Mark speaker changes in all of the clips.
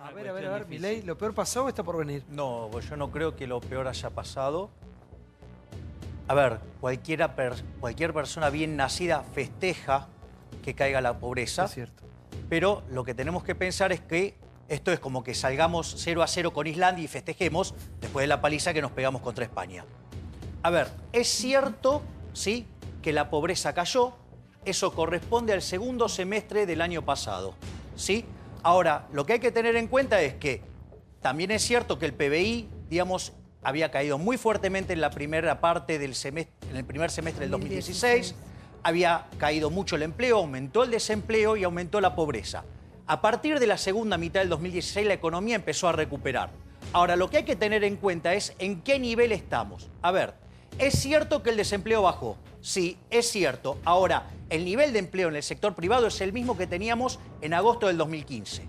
Speaker 1: A ver, Milei, ¿lo peor pasó o está por venir?
Speaker 2: No, yo no creo que lo peor haya pasado. A ver, cualquier persona bien nacida festeja que caiga la pobreza.
Speaker 1: Es cierto.
Speaker 2: Pero lo que tenemos que pensar es que esto es como que salgamos 0-0 con Islandia y festejemos después de la paliza que nos pegamos contra España. A ver, es cierto, ¿sí?, que la pobreza cayó. Eso corresponde al segundo semestre del año pasado, ¿sí? Ahora, lo que hay que tener en cuenta es que también es cierto que el PBI, digamos, había caído muy fuertemente en la primera parte del semestre, en el primer semestre del 2016. Había caído mucho el empleo, aumentó el desempleo y aumentó la pobreza. A partir de la segunda mitad del 2016 la economía empezó a recuperar. Ahora, lo que hay que tener en cuenta es en qué nivel estamos. A ver, ¿es cierto que el desempleo bajó? Sí, es cierto. Ahora, el nivel de empleo en el sector privado es el mismo que teníamos en agosto del 2015.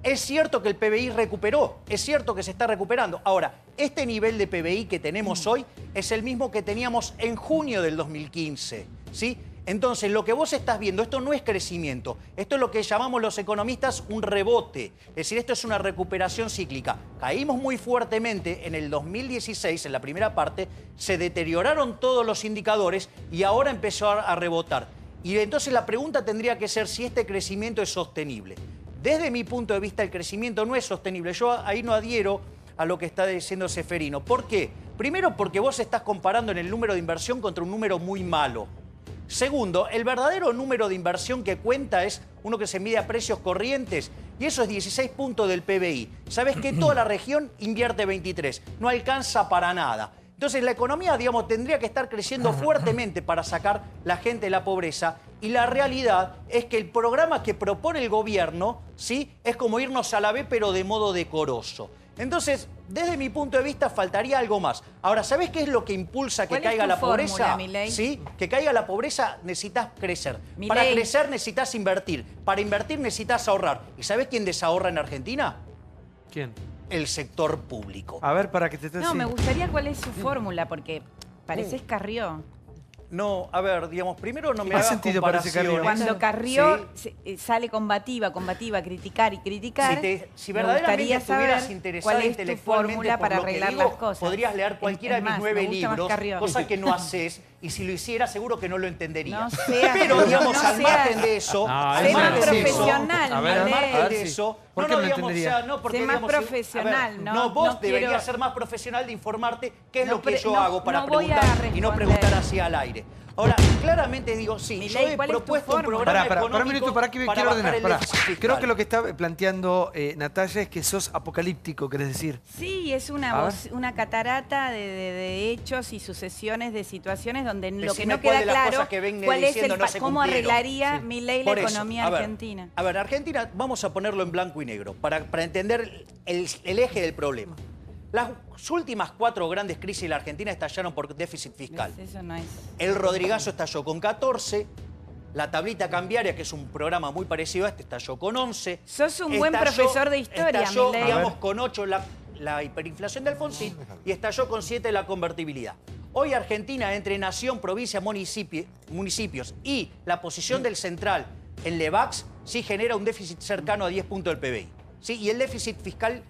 Speaker 2: Es cierto que el PBI recuperó, es cierto que se está recuperando. Ahora, este nivel de PBI que tenemos hoy es el mismo que teníamos en junio del 2015, ¿sí? Entonces, lo que vos estás viendo, esto no es crecimiento, esto es lo que llamamos los economistas un rebote. Es decir, esto es una recuperación cíclica. Caímos muy fuertemente en el 2016, en la primera parte, se deterioraron todos los indicadores y ahora empezó a rebotar. Y entonces la pregunta tendría que ser si este crecimiento es sostenible. Desde mi punto de vista, el crecimiento no es sostenible. Yo ahí no adhiero a lo que está diciendo Ceferino. ¿Por qué? Primero, porque vos estás comparando en el número de inversión contra un número muy malo. Segundo, el verdadero número de inversión que cuenta es uno que se mide a precios corrientes y eso es 16 puntos del PBI. ¿Sabés que toda la región invierte 23? No alcanza para nada. Entonces la economía, digamos, tendría que estar creciendo fuertemente para sacar la gente de la pobreza y la realidad es que el programa que propone el gobierno, ¿sí?, es como irnos a la B pero de modo decoroso. Entonces, desde mi punto de vista, faltaría algo más. Ahora, ¿sabés qué es lo que impulsa que caiga la pobreza? ¿Sí? Que caiga la pobreza necesitas crecer. Para crecer necesitas invertir. Para invertir necesitas ahorrar. ¿Y sabés quién desahorra en Argentina?
Speaker 1: ¿Quién?
Speaker 2: El sector público.
Speaker 1: A ver, para que te estés...
Speaker 3: No, me gustaría cuál es su fórmula, porque pareces Carrió.
Speaker 2: No, a ver, digamos, primero no me
Speaker 1: hagas
Speaker 2: sentido
Speaker 1: comparaciones.
Speaker 3: Cuando Carrió sale combativa, criticar y criticar,
Speaker 2: si verdaderamente estuvieras
Speaker 3: cuál
Speaker 2: interesada
Speaker 3: es tu
Speaker 2: intelectualmente
Speaker 3: fórmula para
Speaker 2: por lo que
Speaker 3: arreglar
Speaker 2: digo,
Speaker 3: las cosas.
Speaker 2: podrías leer cualquiera de mis 9 libros, cosa que no haces, y si lo hicieras seguro que no lo entenderías. Pero, digamos, al margen de eso...
Speaker 3: Sé más profesional,
Speaker 2: al margen de eso...
Speaker 1: ¿Por qué no lo entenderías?
Speaker 3: Sé más profesional, ¿no?
Speaker 2: No, vos deberías ser más profesional de informarte qué es lo que yo hago para preguntar y no preguntar así al aire. Ahora, claramente digo, sí, yo he propuesto un programa económico
Speaker 1: un minuto, para quiero ordenar. Creo que lo que está planteando Natalia es que sos apocalíptico, ¿querés decir?
Speaker 3: Sí, es una catarata de hechos y sucesiones de situaciones donde lo que no queda claro cuál es cómo arreglaría Milei la economía argentina.
Speaker 2: A ver, Argentina, vamos a ponerlo en blanco y negro para entender el eje del problema. Las últimas 4 grandes crisis de la Argentina estallaron por déficit fiscal.
Speaker 3: Eso no es.
Speaker 2: El Rodrigazo estalló con 14, la tablita cambiaria, que es un programa muy parecido a este, estalló con 11.
Speaker 3: Sos un buen profesor de historia,
Speaker 2: estalló,
Speaker 3: Milei.
Speaker 2: digamos, con 8 la hiperinflación de Alfonsín y estalló con 7 la convertibilidad. Hoy Argentina, entre nación, provincia, municipios y la posición del central en Levax, sí genera un déficit cercano a 10 puntos del PBI. ¿Sí? Y el déficit fiscal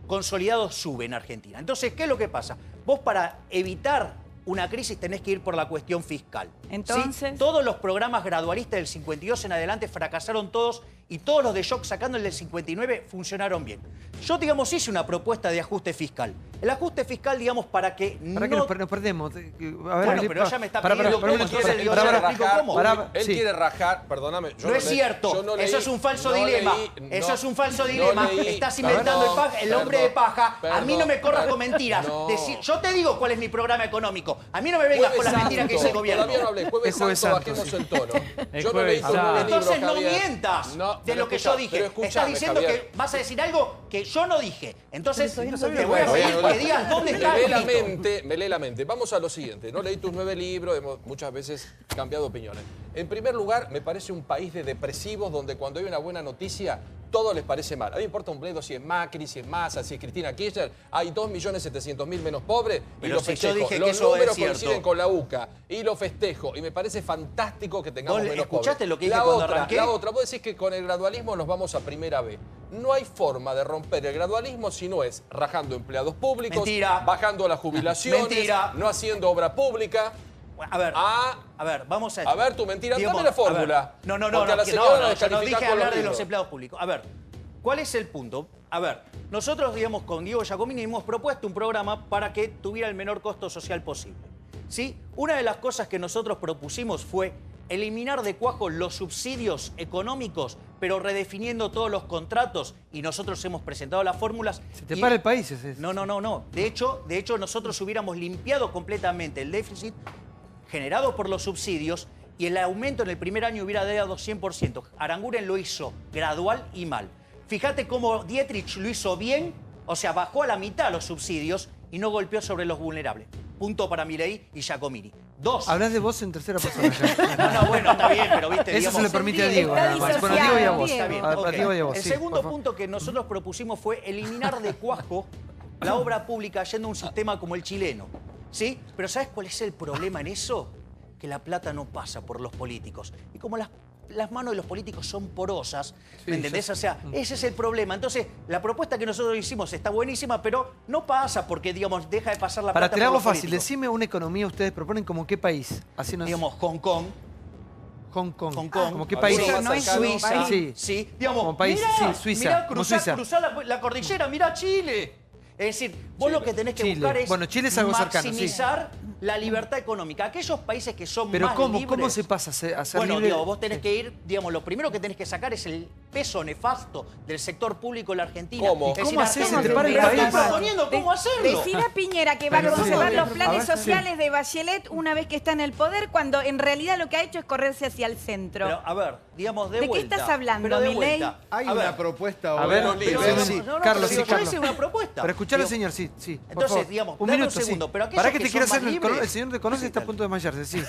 Speaker 2: consolidado sube en Argentina. Entonces, ¿qué es lo que pasa? Vos para evitar una crisis tenés que ir por la cuestión fiscal.
Speaker 3: Entonces...
Speaker 2: ¿Sí? Todos los programas gradualistas del 52 en adelante fracasaron todos y todos los de shock sacando el del 59 funcionaron bien. Yo, digamos, hice una propuesta de ajuste fiscal. El ajuste fiscal, digamos, para que
Speaker 1: para
Speaker 2: no...
Speaker 1: que nos perdemos. A ver,
Speaker 2: bueno, pero ella me está pidiendo cómo quiere, yo le explico cómo.
Speaker 4: Él quiere rajar, perdóname.
Speaker 2: No es cierto, eso es un falso dilema. Eso es un falso dilema. Estás inventando el hombre de paja. A mí no me corras con mentiras. Yo te digo cuál es mi programa económico. A mí no me vengas con las mentiras que dice el gobierno.
Speaker 4: Todavía no hablé. Jueves Santo, bajemos el tono. Yo no leí tu libro,
Speaker 2: entonces no mientas de lo que yo dije. Estás diciendo que vas a decir algo que yo no dije. Entonces te voy a pedir que digas dónde está.
Speaker 4: Me lee la mente. Vamos a lo siguiente. No leí tus 9 libros, hemos muchas veces cambiado opiniones. En primer lugar, me parece un país de depresivos donde cuando hay una buena noticia todo les parece mal. A mí me importa un bledo si es Macri, si es Massa, si es Cristina Kirchner. Hay 2.700.000 menos pobres y
Speaker 2: Pero
Speaker 4: lo
Speaker 2: si
Speaker 4: festejo.
Speaker 2: yo dije que
Speaker 4: Los
Speaker 2: eso
Speaker 4: números
Speaker 2: es cierto.
Speaker 4: coinciden con la UCA y lo festejo. Y me parece fantástico que tengamos menos pobres.
Speaker 2: ¿Escuchaste lo que dije cuando arranqué?
Speaker 4: La otra, vos decís que con el gradualismo nos vamos a primera B. No hay forma de romper el gradualismo si no es rajando empleados públicos,
Speaker 2: Mentira.
Speaker 4: bajando las jubilaciones,
Speaker 2: Mentira.
Speaker 4: no haciendo obra pública.
Speaker 2: A ver, vamos a...
Speaker 4: A ver, tu mentira,
Speaker 2: digamos,
Speaker 4: dame la fórmula.
Speaker 2: No,
Speaker 4: Porque a la señora la
Speaker 2: yo no
Speaker 4: descalificás
Speaker 2: dije
Speaker 4: con los
Speaker 2: hablar de
Speaker 4: libros.
Speaker 2: los empleados públicos. A ver, ¿cuál es el punto? A ver, nosotros, digamos, con Diego Giacomini hemos propuesto un programa para que tuviera el menor costo social posible. ¿Sí? Una de las cosas que nosotros propusimos fue eliminar de cuajo los subsidios económicos, pero redefiniendo todos los contratos, y nosotros hemos presentado las fórmulas.
Speaker 1: Se te para el país ese.
Speaker 2: No. De hecho, nosotros hubiéramos limpiado completamente el déficit generado por los subsidios y el aumento en el primer año hubiera dado 100%. Aranguren lo hizo gradual y mal. Fíjate cómo Dietrich lo hizo bien, o sea, bajó a la mitad los subsidios y no golpeó sobre los vulnerables. Punto para Milei y Giacomini. 2.
Speaker 1: Hablas de vos en tercera persona.
Speaker 2: No, bueno, está bien, pero viste,
Speaker 1: Eso se le permite a Diego,
Speaker 3: está
Speaker 1: nada más. Bueno,
Speaker 3: disociado,
Speaker 1: Diego y a vos.
Speaker 2: Está bien,
Speaker 1: A
Speaker 2: ok.
Speaker 1: Diego y a vos,
Speaker 2: El
Speaker 1: sí,
Speaker 2: segundo
Speaker 1: por favor.
Speaker 2: punto que nosotros propusimos fue eliminar de cuajo la obra pública yendo a un sistema como el chileno. ¿Sí? Pero ¿sabes cuál es el problema en eso? Que la plata no pasa por los políticos. Y como las manos de los políticos son porosas, ¿me entendés? O sea, ese es el problema. Entonces, la propuesta que nosotros hicimos está buenísima, pero no pasa porque, digamos, deja de pasar la
Speaker 1: Para
Speaker 2: plata por
Speaker 1: tirarlo
Speaker 2: los
Speaker 1: fácil,
Speaker 2: políticos.
Speaker 1: decime una economía ustedes proponen como qué país. Así nos...
Speaker 2: Digamos, Hong Kong.
Speaker 1: Hong Kong.
Speaker 2: Hong Kong.
Speaker 1: ¿Como qué
Speaker 4: Ah,
Speaker 1: país?
Speaker 4: bueno,
Speaker 3: no es
Speaker 2: Suiza.
Speaker 3: país.
Speaker 1: Sí.
Speaker 2: Sí. Digamos,
Speaker 1: Como país,
Speaker 2: mirá,
Speaker 1: sí, Suiza,
Speaker 2: mirá,
Speaker 1: como Suiza.
Speaker 2: cruzá la cordillera, mirá Chile. Es decir, vos lo que tenés que
Speaker 1: Chile.
Speaker 2: buscar es
Speaker 1: Bueno, Chile es algo cercano, sí.
Speaker 2: maximizar la libertad económica. Aquellos países que son
Speaker 1: Pero
Speaker 2: más
Speaker 1: ¿cómo?
Speaker 2: libres...
Speaker 1: ¿Cómo se pasa a ser
Speaker 2: Bueno,
Speaker 1: libre?
Speaker 2: digo, vos tenés que ir, digamos, lo primero que tenés que sacar es el peso nefasto del sector público en la Argentina.
Speaker 4: ¿Cómo?
Speaker 2: Es decir,
Speaker 1: ¿Cómo haces?
Speaker 2: hacemos-
Speaker 1: ¿Se te para el
Speaker 2: Mirá,
Speaker 1: país?
Speaker 2: estoy proponiendo cómo hacerlo.
Speaker 3: Decir a Piñera que va a
Speaker 1: Pero
Speaker 3: conservar
Speaker 1: sí,
Speaker 3: los
Speaker 1: a
Speaker 3: planes
Speaker 1: ver,
Speaker 3: sociales de Bachelet una vez que está en el poder, cuando en realidad lo que ha hecho es correrse hacia el centro.
Speaker 2: Pero, a ver, digamos, de
Speaker 3: ¿De qué
Speaker 2: vuelta.
Speaker 3: estás hablando,
Speaker 2: Pero de
Speaker 3: Milei?
Speaker 2: vuelta.
Speaker 5: Hay
Speaker 2: A ver,
Speaker 5: una propuesta
Speaker 1: A
Speaker 5: ahora.
Speaker 1: ver,
Speaker 4: pero
Speaker 1: pero
Speaker 4: sí.
Speaker 1: Carlos,
Speaker 2: pero
Speaker 1: sí,
Speaker 2: yo
Speaker 1: Carlos.
Speaker 2: hice una propuesta.
Speaker 1: Pero escuchalo,
Speaker 2: Digo,
Speaker 1: señor, sí, sí. por
Speaker 2: Entonces,
Speaker 1: favor.
Speaker 2: digamos,
Speaker 1: un
Speaker 2: dame un
Speaker 1: minuto,
Speaker 2: segundo,
Speaker 1: sí.
Speaker 2: pero aquellos
Speaker 1: Para que
Speaker 2: que
Speaker 1: te quiero
Speaker 2: son
Speaker 1: hacer,
Speaker 2: más libres-
Speaker 1: el señor te conoce y está a punto de desmayarse, sí.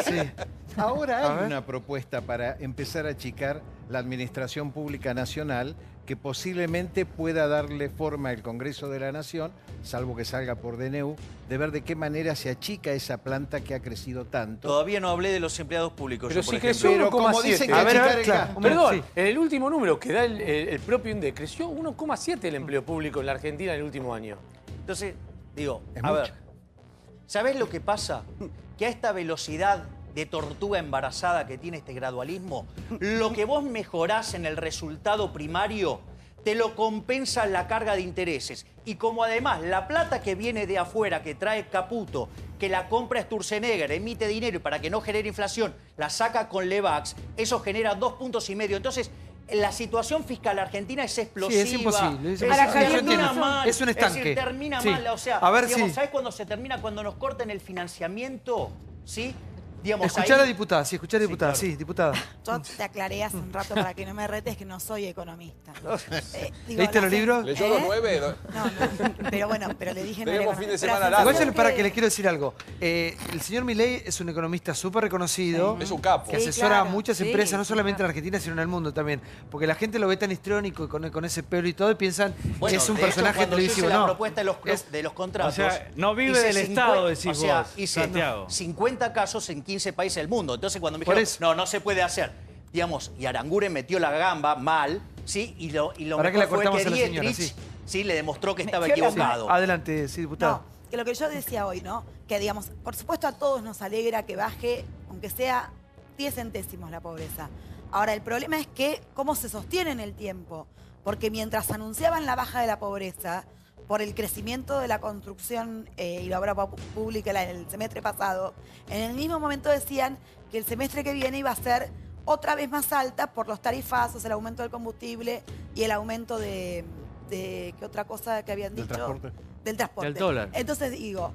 Speaker 1: Sí.
Speaker 5: Ahora
Speaker 1: A
Speaker 5: hay
Speaker 1: ver.
Speaker 5: una propuesta para empezar a achicar la Administración Pública Nacional que posiblemente pueda darle forma al Congreso de la Nación, salvo que salga por DNU, de ver de qué manera se achica esa planta que ha crecido tanto.
Speaker 2: Todavía no hablé de los empleados públicos.
Speaker 6: Pero
Speaker 2: yo, por
Speaker 6: si
Speaker 2: ejemplo.
Speaker 6: creció
Speaker 5: Pero como
Speaker 6: 1,7.
Speaker 5: dicen que
Speaker 1: A ver,
Speaker 5: achicar
Speaker 1: a ver,
Speaker 5: el
Speaker 1: claro.
Speaker 5: gasto.
Speaker 6: Perdón,
Speaker 1: Sí.
Speaker 6: en el último número que da el propio INDEC, creció 1,7 el empleo público en la Argentina en el último año.
Speaker 2: Entonces, digo,
Speaker 5: Es
Speaker 2: a
Speaker 5: mucho.
Speaker 2: ver, ¿sabés lo que pasa? Que a esta velocidad de tortuga embarazada que tiene este gradualismo, lo que vos mejorás en el resultado primario te lo compensa la carga de intereses. Y como además la plata que viene de afuera, que trae Caputo, que la compra Sturzenegger, emite dinero y para que no genere inflación, la saca con Levax, eso genera 2,5 puntos. Entonces, la situación fiscal argentina es explosiva.
Speaker 1: Sí, es imposible. Es
Speaker 3: Ahora,
Speaker 1: imposible.
Speaker 3: Javier,
Speaker 1: Yo entiendo.
Speaker 3: tiene
Speaker 2: mal.
Speaker 1: Es un estanque.
Speaker 2: Es decir, termina
Speaker 1: Sí.
Speaker 2: mal. O sea,
Speaker 1: A ver,
Speaker 2: digamos,
Speaker 1: sí.
Speaker 2: ¿sabes cuándo se termina? Cuando nos corten el financiamiento, ¿sí? Digamos,
Speaker 1: Escuchar a
Speaker 2: ahí-
Speaker 1: la diputada, sí, escuchar a la diputada,
Speaker 2: claro.
Speaker 1: sí, diputada.
Speaker 7: Yo te aclaré hace un rato para que no me retes que no soy economista. Digo,
Speaker 1: ¿Leíste los
Speaker 7: la-
Speaker 1: libros?
Speaker 4: ¿Leyó los 9?
Speaker 7: No, pero bueno, pero le dije no era
Speaker 4: Tenemos fin de
Speaker 7: economista.
Speaker 4: semana
Speaker 7: Pero
Speaker 4: largo.
Speaker 1: Igual yo
Speaker 7: sensación
Speaker 1: para que le quiero decir algo. El señor Milei es un economista súper reconocido.
Speaker 4: Es un capo.
Speaker 1: Que
Speaker 7: Sí,
Speaker 1: asesora
Speaker 7: claro.
Speaker 1: a muchas
Speaker 3: Sí,
Speaker 1: empresas, no
Speaker 3: sí,
Speaker 1: solamente en
Speaker 3: claro.
Speaker 1: Argentina, sino en el mundo también. Porque la gente lo ve tan histriónico y con ese pelo y todo y piensan
Speaker 2: Bueno,
Speaker 1: que es un
Speaker 2: de hecho,
Speaker 1: personaje
Speaker 2: cuando yo
Speaker 1: televisivo.
Speaker 2: hice la
Speaker 1: No,
Speaker 2: propuesta de los
Speaker 1: es-
Speaker 2: contratos.
Speaker 8: O sea, no vive
Speaker 2: hice
Speaker 8: del Estado, decís
Speaker 2: o sea,
Speaker 8: vos,
Speaker 2: hice
Speaker 8: Santiago.
Speaker 2: 50 casos en 15 países del mundo. Entonces, cuando me
Speaker 1: Por
Speaker 2: dijeron,
Speaker 1: eso.
Speaker 2: no se puede hacer. Digamos, y Aranguren metió la gamba mal, ¿sí? Y lo
Speaker 1: ¿Para qué la
Speaker 2: mejor fue
Speaker 1: cortamos
Speaker 2: que
Speaker 1: a la señora?
Speaker 2: Dietrich,
Speaker 1: Sí.
Speaker 2: ¿sí? Le demostró que estaba
Speaker 3: Metió la
Speaker 2: equivocado.
Speaker 1: Adelante, sí, diputada.
Speaker 7: No, que lo que yo decía hoy, ¿no? Que digamos, por supuesto a todos nos alegra que baje, aunque sea 10 centésimos la pobreza. Ahora, el problema es que cómo se sostiene en el tiempo. Porque mientras anunciaban la baja de la pobreza, por el crecimiento de la construcción y la obra pública el semestre pasado, en el mismo momento decían que el semestre que viene iba a ser otra vez más alta por los tarifazos, el aumento del combustible y el aumento de ¿qué otra cosa que habían
Speaker 5: ¿Del
Speaker 7: dicho?
Speaker 5: transporte?
Speaker 7: Del transporte.
Speaker 8: Del dólar.
Speaker 7: Entonces digo,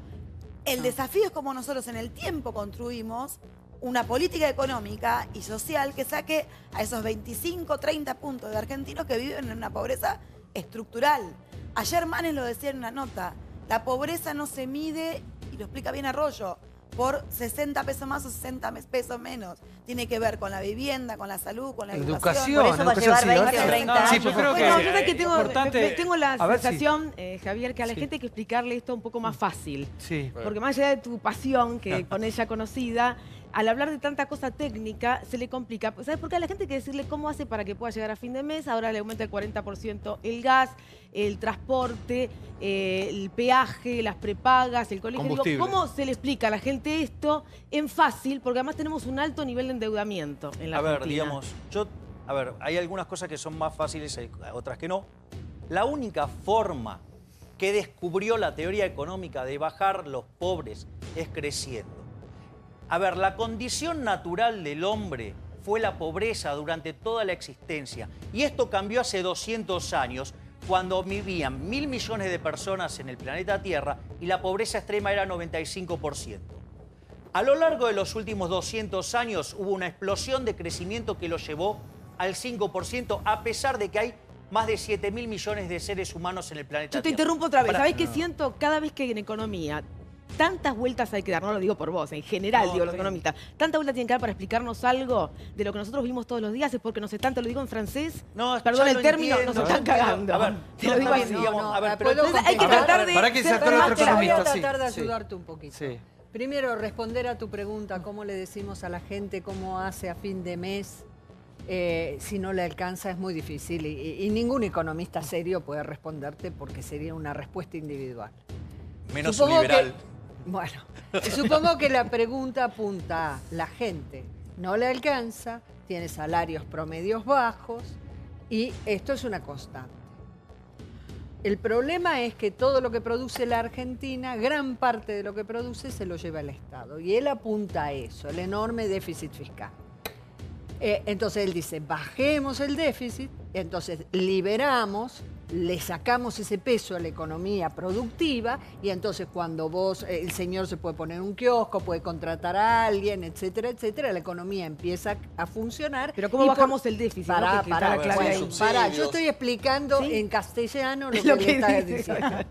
Speaker 7: el desafío es como nosotros en el tiempo construimos una política económica y social que saque a esos 25, 30 puntos de argentinos que viven en una pobreza estructural. Ayer Manes lo decía en una nota, la pobreza no se mide, y lo explica bien Arroyo, por 60 pesos más o 60 pesos menos. Tiene que ver con la vivienda, con la salud, con la educación.
Speaker 3: Por eso va a llevar 20 o 30 años.
Speaker 1: Sí, pues creo que
Speaker 8: Bueno, yo sé que
Speaker 1: importante...
Speaker 8: tengo la
Speaker 1: A ver,
Speaker 8: sensación, Javier, que a la gente hay que explicarle esto un poco más fácil.
Speaker 1: Sí.
Speaker 8: Porque más allá de tu pasión, que con ella conocida, al hablar de tanta cosa técnica se le complica. ¿Sabes por qué? A la gente hay que decirle cómo hace para que pueda llegar a fin de mes. Ahora le aumenta el 40% el gas, el transporte, el peaje, las prepagas, el colegio. Digo, ¿cómo se le explica a la gente esto en fácil? Porque además tenemos un alto nivel de endeudamiento en la Argentina.
Speaker 2: A ver, hay algunas cosas que son más fáciles, hay otras que no. La única forma que descubrió la teoría económica de bajar los pobres es creciendo. A ver, la condición natural del hombre fue la pobreza durante toda la existencia. Y esto cambió hace 200 años, cuando vivían 1.000 millones de personas en el planeta Tierra y la pobreza extrema era 95%. A lo largo de los últimos 200 años hubo una explosión de crecimiento que lo llevó al 5%, a pesar de que hay más de 7.000 millones de seres humanos en el planeta Tierra.
Speaker 8: Yo te interrumpo otra vez. ¿Sabés qué siento cada vez que en economía tantas vueltas hay que dar? No lo digo por vos, en general digo los economistas. Tantas vueltas tienen que dar para explicarnos algo de lo que nosotros vimos todos los días. Es porque nos están, te lo digo en francés, perdón el término, nos están cagando.
Speaker 2: A ver,
Speaker 8: te lo digo así.
Speaker 2: A ver, pero
Speaker 8: hay que tratar de...
Speaker 1: Para que se aclare otro economista.
Speaker 9: Voy a tratar de ayudarte un poquito.
Speaker 1: Sí.
Speaker 9: Primero, responder a tu pregunta, ¿cómo le decimos a la gente cómo hace a fin de mes? Si no le alcanza es muy difícil y ningún economista serio puede responderte porque sería una respuesta individual.
Speaker 2: Menos un liberal.
Speaker 9: Bueno, supongo que la pregunta apunta a la gente no le alcanza, tiene salarios promedios bajos y esto es una constante. El problema es que todo lo que produce la Argentina, gran parte de lo que produce se lo lleva el Estado. Y él apunta a eso, el enorme déficit fiscal. Entonces él dice, bajemos el déficit, entonces liberamos, le sacamos ese peso a la economía productiva y entonces cuando el señor se puede poner un kiosco, puede contratar a alguien, etcétera, etcétera, la economía empieza a funcionar.
Speaker 8: Pero ¿cómo bajamos el déficit?
Speaker 9: Pará, yo estoy explicando en castellano lo que le estás diciendo.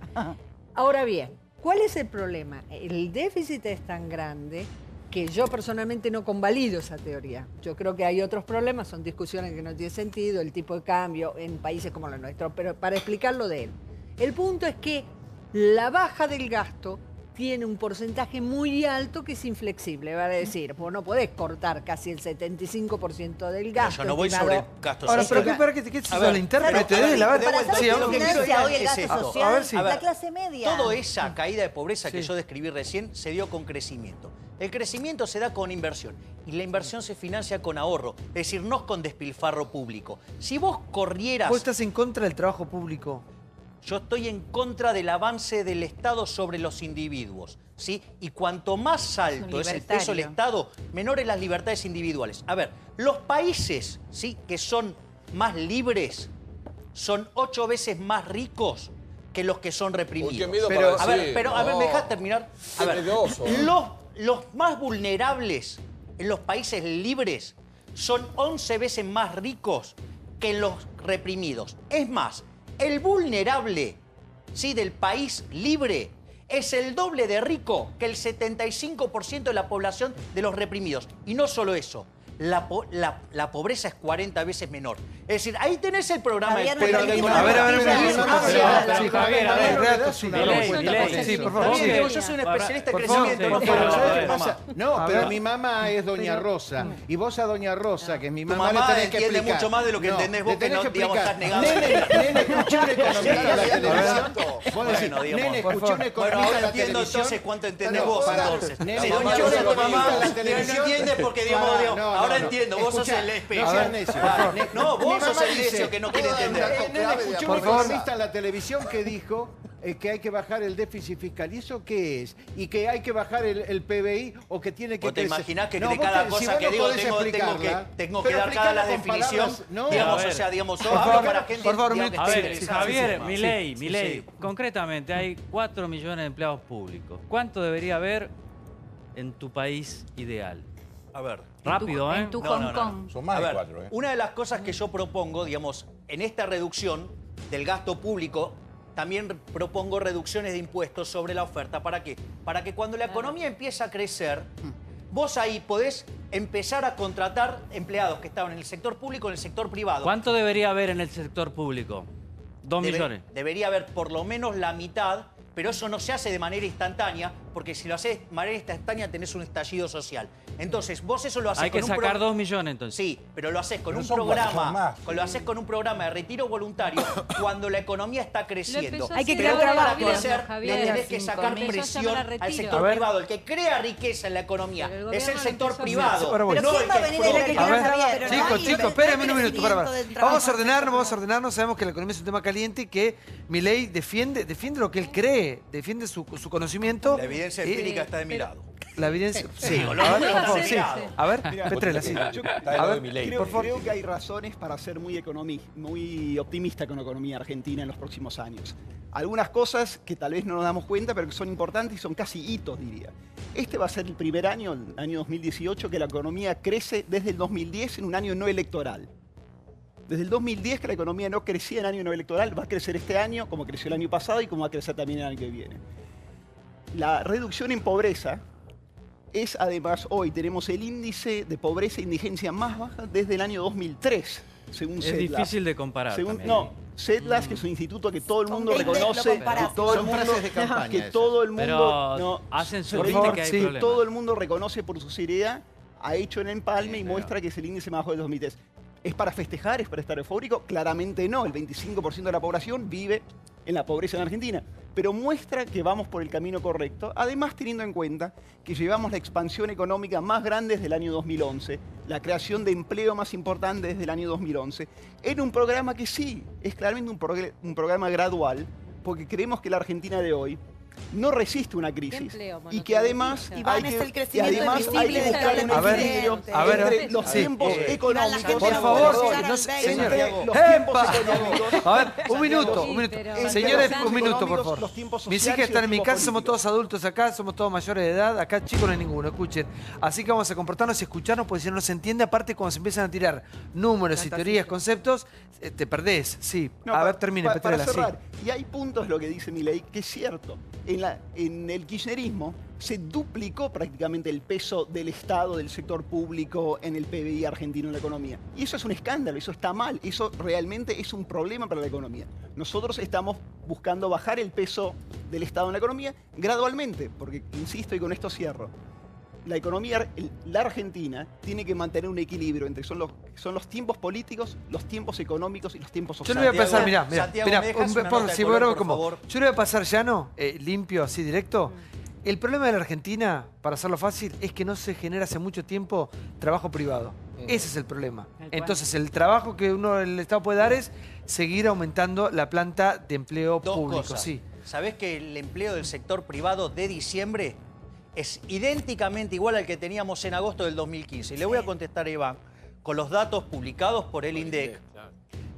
Speaker 9: Ahora bien, ¿cuál es el problema? El déficit es tan grande que yo personalmente no convalido esa teoría. Yo creo que hay otros problemas, son discusiones que no tienen sentido, el tipo de cambio en países como los nuestros, pero para explicarlo de él. El punto es que la baja del gasto tiene un porcentaje muy alto que es inflexible, va a decir, vos no podés cortar casi el 75% del gasto.
Speaker 2: Yo no voy sobre gastos
Speaker 1: sociales. Ahora, pero ¿para qué te sos la intérprete?
Speaker 3: ¿Lo que financia hoy el gasto social? La clase media.
Speaker 2: Toda esa caída de pobreza que yo describí recién se dio con crecimiento. El crecimiento se da con inversión y la inversión se financia con ahorro, es decir, no con despilfarro público. Si vos corrieras...
Speaker 1: ¿Vos estás en contra del trabajo público?
Speaker 2: Yo estoy en contra del avance del Estado sobre los individuos, ¿sí? Y cuanto más alto es el peso del Estado, menores las libertades individuales. A ver, los países, ¿sí?, que son más libres son 8 veces más ricos que los que son reprimidos.
Speaker 4: Pero,
Speaker 2: a ver, ¿me dejás terminar? A ver, los más vulnerables en los países libres son 11 veces más ricos que los reprimidos. Es más, el vulnerable, ¿sí?, del país libre es el doble de rico que el 75% de la población de los reprimidos. Y no solo eso, la pobreza es 40 veces menor. Es decir, ahí tenés el programa de...
Speaker 5: Sí, por favor.
Speaker 2: Yo soy un especialista en crecimiento.
Speaker 5: No, pero mi mamá es Doña Rosa. Y vos a Doña Rosa, que es mi mamá, le tenés que explicar.
Speaker 2: Entiende mucho más de lo que entendés vos, que no, digamos, estás negando.
Speaker 5: Nene, escuché un economista en la televisión. Vos decís, nene, escuché un economista en la televisión.
Speaker 2: Entiendo entonces cuánto entendés vos, entonces.
Speaker 5: Si Doña Rosa tu mamá
Speaker 2: no entiendes porque, digamos, ahora entiendo, vos sos el especial. No, vos sos el necio que no quiere entender.
Speaker 5: Nene, escuché un economista en la televisión que dijo que hay que bajar el déficit fiscal. ¿Y eso qué es? ¿Y que hay que bajar el PBI o que tiene que
Speaker 2: ¿Vos te imaginás que de cada cosa que digo tengo que dar cada definición? Digamos, o sea, digamos, yo hablo para gente...
Speaker 1: Por favor,
Speaker 10: a ver, Javier, Milei, concretamente hay 4 millones de empleados públicos. ¿Cuánto debería haber en tu país ideal?
Speaker 2: A ver.
Speaker 10: Rápido,
Speaker 3: En tu Hong Kong.
Speaker 4: Son más de 4,
Speaker 2: Una de las cosas que yo propongo, digamos, en esta reducción del gasto público, también propongo reducciones de impuestos sobre la oferta. ¿Para qué? Para que cuando la economía empieza a crecer, vos ahí podés empezar a contratar empleados que estaban en el sector público, en el sector privado.
Speaker 10: ¿Cuánto debería haber en el sector público? 2 millones.
Speaker 2: Debería haber por lo menos la mitad, pero eso no se hace de manera instantánea, porque si lo haces de manera instantánea tenés un estallido social. Entonces, vos eso lo haces
Speaker 10: Hay que sacar 2 millones, entonces.
Speaker 2: Sí, pero lo haces con un programa, lo haces con un programa de retiro voluntario cuando la economía está creciendo.
Speaker 8: Hay que
Speaker 2: Pero
Speaker 8: crear
Speaker 2: para
Speaker 8: trabajo.
Speaker 2: crecer, le tenés que sacar presión al sector privado. El que crea riqueza en la economía es el sector privado.
Speaker 1: Pero
Speaker 2: No el que
Speaker 1: a ver, chicos, espérenme un minuto. Vamos a ordenarnos. Sabemos que la economía es un tema caliente y que Milei defiende lo que él cree, defiende su conocimiento.
Speaker 2: La evidencia empírica está de mi lado.
Speaker 1: La evidencia... Sí,
Speaker 2: a ver,
Speaker 1: Petrella, sí.
Speaker 11: Creo que hay razones para ser muy optimista con la economía argentina en los próximos años. Algunas cosas que tal vez no nos damos cuenta, pero que son importantes y son casi hitos, diría. Este va a ser el primer año, el año 2018, que la economía crece desde el 2010 en un año no electoral. Desde el 2010 que la economía no crecía en año no electoral, va a crecer este año, como creció el año pasado y como va a crecer también el año que viene. La reducción en pobreza es, además, hoy tenemos el índice de pobreza e indigencia más baja desde el año 2003, según CEDLAS.
Speaker 10: Es difícil de comparar también.
Speaker 11: No, CEDLAS, que es un instituto que todo el mundo reconoce, que todo el mundo
Speaker 10: hacen su que hay problemas.
Speaker 11: Todo el mundo reconoce por su seriedad, ha hecho en empalme y muestra que es el índice más bajo del 2003. ¿Es para festejar? ¿Es para estar eufórico? Claramente no. El 25% de la población vive en la pobreza en Argentina. Pero muestra que vamos por el camino correcto, además teniendo en cuenta que llevamos la expansión económica más grande desde el año 2011, la creación de empleo más importante desde el año 2011, en un programa que sí, es claramente un programa gradual, porque creemos que la Argentina de hoy no resiste una crisis y que además hay que buscar un equilibrio entre los tiempos económicos.
Speaker 1: Por favor, señor. A ver, un minuto. Señores, un minuto, por favor. Mis hijas están en mi casa, somos todos adultos acá, somos todos mayores de edad. Acá chicos no hay ninguno, escuchen. Así que vamos a comportarnos y escucharnos, porque si no se entiende, aparte cuando se empiezan a tirar números y teorías, conceptos, te perdés. Sí, a ver, termine, Petrella.
Speaker 11: Para cerrar, y hay puntos, lo que dice Milei, que es cierto. En el kirchnerismo se duplicó prácticamente el peso del Estado, del sector público en el PBI argentino en la economía. Y eso es un escándalo, eso está mal, eso realmente es un problema para la economía. Nosotros estamos buscando bajar el peso del Estado en la economía gradualmente, porque, insisto, y con esto cierro, la economía, la Argentina, tiene que mantener un equilibrio entre son los tiempos políticos, los tiempos económicos y los tiempos sociales.
Speaker 1: Yo le voy a pasar, yo le voy a pasar llano, limpio, así directo. El problema de la Argentina, para hacerlo fácil, es que no se genera hace mucho tiempo trabajo privado. Ese es el problema. Entonces, el trabajo que el Estado puede dar es seguir aumentando la planta de empleo público.
Speaker 2: Cosas.
Speaker 1: Sí.
Speaker 2: ¿Sabés que el empleo del sector privado de diciembre es idénticamente igual al que teníamos en agosto del 2015? Y le voy a contestar a Iván con los datos publicados por el INDEC,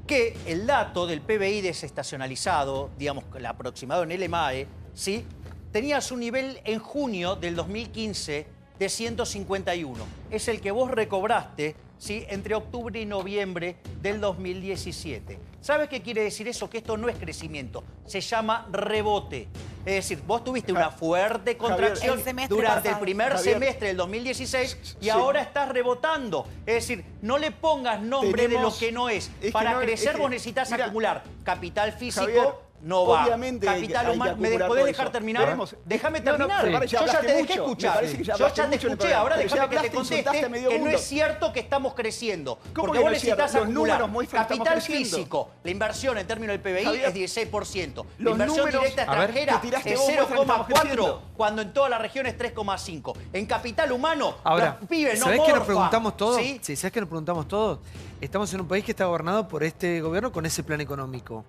Speaker 2: que el dato del PBI desestacionalizado, digamos, el aproximado en el EMAE, ¿sí?, tenía su nivel en junio del 2015 de 151. Es el que vos recobraste, ¿sí?, entre octubre y noviembre del 2017. ¿Sabes qué quiere decir eso? Que esto no es crecimiento, se llama rebote. Es decir, vos tuviste una fuerte contracción durante el primer semestre del 2016 y ahora estás rebotando. Es decir, no le pongas nombre de lo que no es. Para crecer vos necesitas acumular capital físico. No va.
Speaker 11: Obviamente
Speaker 2: capital humano. ¿Me podés dejar terminar? Déjame terminar. Yo ya te dejé escuchar. Yo ya te escuché. Ahora déjame que te conteste que no es cierto que estamos creciendo. Porque vos necesitas acumular capital físico. La inversión en términos del PBI es 16%. La inversión directa extranjera es 0,4%, cuando en toda la región es 3,5%. En capital humano, los pibes no morfan.
Speaker 1: ¿Sabés que nos preguntamos todos? Sí, ¿sabés que nos preguntamos todos? Estamos en un país que está gobernado por este gobierno con ese plan económico.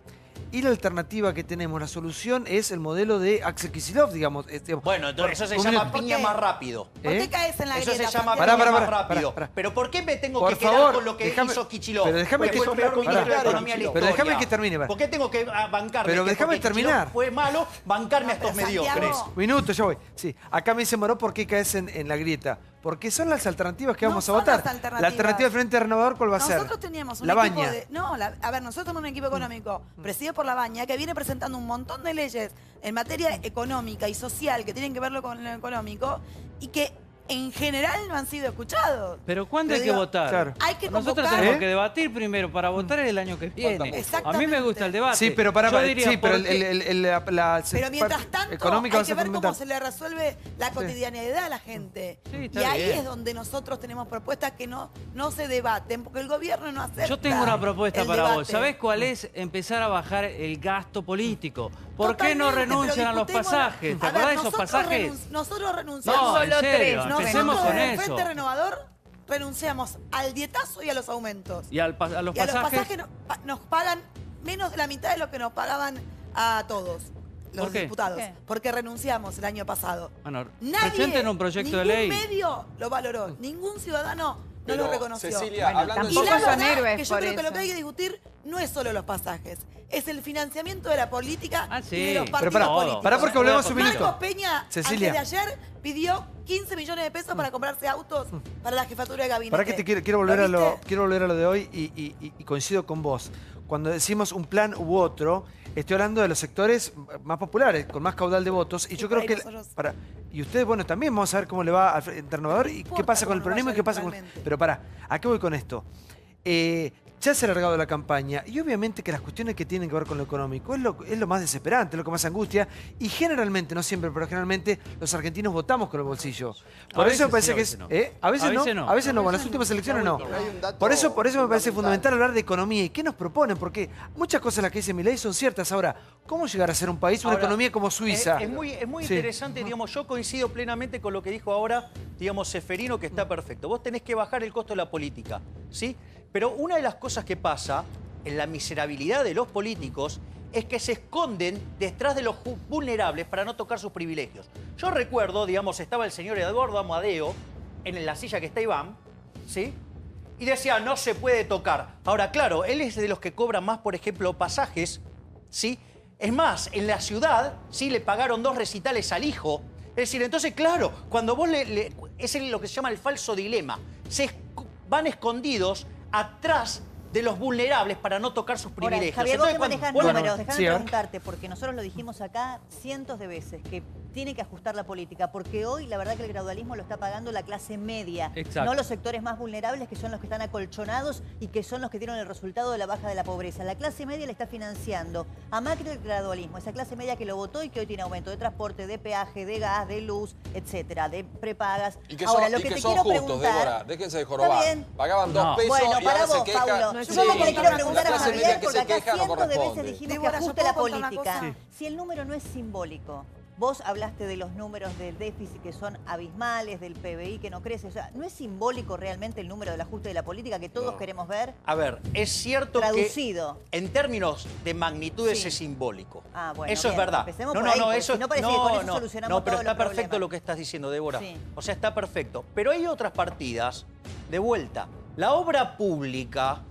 Speaker 1: Y la alternativa que tenemos, la solución, es el modelo de Axel Kicillof, digamos.
Speaker 2: Bueno, entonces eso se llama piña más rápido.
Speaker 7: ¿Por qué caes en la grieta?
Speaker 2: Eso se llama piña más rápido. Pero ¿por qué me tengo que quedar con lo que hizo Kicillof?
Speaker 1: Pero déjame que termine.
Speaker 2: ¿Por qué tengo que bancarme?
Speaker 1: Pero déjame terminar.
Speaker 2: Fue malo bancarme a estos mediocres.
Speaker 1: Minuto, ya voy. Sí, acá me dice Moró, ¿por qué caes en la grieta? Porque son las alternativas que vamos a votar. La alternativa del Frente Renovador, ¿cuál va a ser?
Speaker 7: Nosotros teníamos un
Speaker 1: La
Speaker 7: equipo
Speaker 1: Baña.
Speaker 7: nosotros tenemos un equipo económico presidido por La Baña que viene presentando un montón de leyes en materia económica y social que tienen que verlo con lo económico y que en general no han sido escuchados.
Speaker 10: Pero ¿cuándo hay que votar?
Speaker 1: Claro.
Speaker 7: Hay que
Speaker 10: Nosotros
Speaker 7: convocar.
Speaker 10: tenemos que debatir primero. Para votar el año que viene.
Speaker 7: Exactamente.
Speaker 10: A mí me gusta el debate.
Speaker 1: Sí, pero
Speaker 10: Yo diría,
Speaker 1: pero
Speaker 7: Pero mientras tanto,
Speaker 1: económica va
Speaker 7: hay
Speaker 1: a
Speaker 7: que
Speaker 1: ser
Speaker 7: ver cómo
Speaker 1: fundamental.
Speaker 7: se le resuelve la cotidianidad a la gente.
Speaker 10: Sí,
Speaker 7: y
Speaker 10: está
Speaker 7: ahí
Speaker 10: bien.
Speaker 7: es donde nosotros tenemos propuestas que no se debaten, porque el gobierno no acepta.
Speaker 10: Yo tengo una propuesta
Speaker 7: el
Speaker 10: para
Speaker 7: debate.
Speaker 10: vos. ¿Sabés cuál es? Empezar a bajar el gasto político. ¿Por qué no
Speaker 7: Totalmente,
Speaker 10: renuncian a
Speaker 7: pero
Speaker 10: los pasajes? ¿Te
Speaker 7: A ver,
Speaker 10: acordás de esos pasajes?
Speaker 7: Nosotros renunciamos.
Speaker 10: No, en serio,
Speaker 7: No,
Speaker 10: empecemos
Speaker 7: nosotros
Speaker 10: con
Speaker 7: en el
Speaker 10: eso.
Speaker 7: Frente Renovador renunciamos al dietazo y a los aumentos.
Speaker 10: Y a los
Speaker 7: Y a los
Speaker 10: pasajes.
Speaker 7: pasajes nos pagan menos de la mitad de lo que nos pagaban a todos los
Speaker 10: ¿Por qué?
Speaker 7: diputados.
Speaker 3: ¿Por qué?
Speaker 7: Porque renunciamos el año pasado.
Speaker 10: Bueno,
Speaker 7: Nadie,
Speaker 10: presenten un proyecto de ley.
Speaker 7: ningún medio lo valoró, ningún ciudadano no
Speaker 4: Pero,
Speaker 7: lo reconoció.
Speaker 4: Cecilia, hablando
Speaker 7: Y la
Speaker 3: tampoco son
Speaker 7: verdad
Speaker 3: héroes
Speaker 7: que yo
Speaker 3: por
Speaker 7: creo que lo
Speaker 3: eso.
Speaker 7: que hay que discutir no es solo los pasajes, es el financiamiento de la política
Speaker 10: Sí.
Speaker 7: y de los
Speaker 1: Pero
Speaker 7: partidos políticos.
Speaker 1: pará porque volvemos un
Speaker 7: Marcos
Speaker 1: minuto.
Speaker 7: Peña,
Speaker 1: Cecilia.
Speaker 7: antes de ayer, pidió 15 millones de pesos para comprarse autos para la jefatura de gabinete.
Speaker 1: Para que te quiero volver a
Speaker 7: ¿Lo viste?
Speaker 1: quiero volver a lo de hoy y coincido con vos. Cuando decimos un plan u otro, estoy hablando de los sectores más populares, con más caudal de votos. Y
Speaker 7: Sí,
Speaker 1: yo
Speaker 7: por
Speaker 1: creo
Speaker 7: ahí
Speaker 1: que...
Speaker 7: nosotros-
Speaker 1: y ustedes, bueno, también vamos a ver cómo le va al Frente Renovador y qué
Speaker 7: importa
Speaker 1: pasa con el
Speaker 7: cómo nos
Speaker 1: peronismo y
Speaker 7: vaya
Speaker 1: qué pasa con...
Speaker 7: electoralmente.
Speaker 1: Pero pará, ¿a qué voy con esto? Ya se ha alargado la campaña y obviamente que las cuestiones que tienen que ver con lo económico es lo más desesperante, es lo que más angustia y generalmente, no siempre, pero generalmente los argentinos votamos con el bolsillo. Por
Speaker 10: A
Speaker 1: eso me
Speaker 10: veces
Speaker 1: parece
Speaker 10: sí,
Speaker 1: que es... A veces no, a veces no, bueno, las últimas elecciones no. Por eso me parece fundamental hablar de economía y qué nos proponen, porque muchas cosas las que dice Milei son ciertas. Ahora, ¿cómo llegar a ser un país, una
Speaker 2: Ahora,
Speaker 1: economía como Suiza?
Speaker 2: Es muy
Speaker 1: Sí.
Speaker 2: interesante, digamos, yo coincido plenamente con lo que dijo ahora, digamos, Seferino, que está perfecto. Vos tenés que bajar el costo de la política, ¿sí? Pero una de las cosas que pasa en la miserabilidad de los políticos es que se esconden detrás de los vulnerables para no tocar sus privilegios. Yo recuerdo, digamos, estaba el señor Eduardo Amadeo en la silla que está Iván, ¿sí? Y decía, no se puede tocar. Ahora, claro, él es de los que cobran más, por ejemplo, pasajes, ¿sí? Es más, en la ciudad, sí, le pagaron 2 recitales al hijo. Es decir, entonces, claro, cuando vos es lo que se llama el falso dilema. Van escondidos atrás de los vulnerables para no tocar sus
Speaker 12: Ahora,
Speaker 2: privilegios.
Speaker 12: Javier, vos
Speaker 2: Entonces,
Speaker 12: que manejas
Speaker 2: bueno,
Speaker 12: números, déjame
Speaker 1: sí, a ver.
Speaker 12: preguntarte, porque nosotros lo dijimos acá cientos de veces, que tiene que ajustar la política, porque hoy la verdad que el gradualismo lo está pagando la clase media,
Speaker 10: Exacto.
Speaker 12: no los sectores más vulnerables, que son los que están acolchonados y que son los que tienen el resultado de la baja de la pobreza. La clase media le está financiando a Macri el gradualismo, esa clase media que lo votó y que hoy tiene aumento de transporte, de peaje, de gas, de luz, etcétera, de prepagas.
Speaker 4: Y que
Speaker 12: Ahora,
Speaker 4: son,
Speaker 12: lo
Speaker 4: y
Speaker 12: que
Speaker 4: que
Speaker 12: te
Speaker 4: son
Speaker 12: quiero
Speaker 4: justos,
Speaker 12: preguntar...
Speaker 4: Débora. Déjense de
Speaker 12: Está
Speaker 4: jorobar.
Speaker 12: bien.
Speaker 4: Pagaban 2
Speaker 10: No.
Speaker 4: pesos
Speaker 12: Bueno,
Speaker 4: y
Speaker 12: para
Speaker 4: ahora se
Speaker 12: vos,
Speaker 4: quejan.
Speaker 12: Paulo.
Speaker 4: Sí,
Speaker 12: Yo lo que le quiero
Speaker 4: la
Speaker 12: preguntar a
Speaker 4: clase media
Speaker 12: Javier,
Speaker 4: que
Speaker 12: porque
Speaker 4: se
Speaker 12: acá
Speaker 4: queja no
Speaker 12: cientos de veces
Speaker 4: corresponde.
Speaker 12: dijimos
Speaker 7: Débora,
Speaker 12: que
Speaker 7: ¿yo
Speaker 12: ajuste
Speaker 7: puedo
Speaker 12: la
Speaker 7: contar una
Speaker 12: política.
Speaker 7: cosa?
Speaker 12: Si el número no es simbólico, vos hablaste de los números del déficit que son abismales, del PBI que no crece. O sea, ¿no es simbólico realmente el número del ajuste de la política que todos queremos ver?
Speaker 2: a ver, es cierto
Speaker 12: Traducido.
Speaker 2: que en términos de magnitudes
Speaker 12: Sí.
Speaker 2: es simbólico.
Speaker 12: Ah, bueno,
Speaker 2: eso es
Speaker 12: bien,
Speaker 2: verdad.
Speaker 12: empecemos por ahí, porque si no parece que con eso solucionamos
Speaker 2: no, pero
Speaker 12: todos
Speaker 2: está
Speaker 12: los
Speaker 2: perfecto
Speaker 12: problemas.
Speaker 2: lo que estás diciendo, Débora.
Speaker 12: Sí.
Speaker 2: O sea, está perfecto. Pero hay otras partidas, de vuelta. La obra pública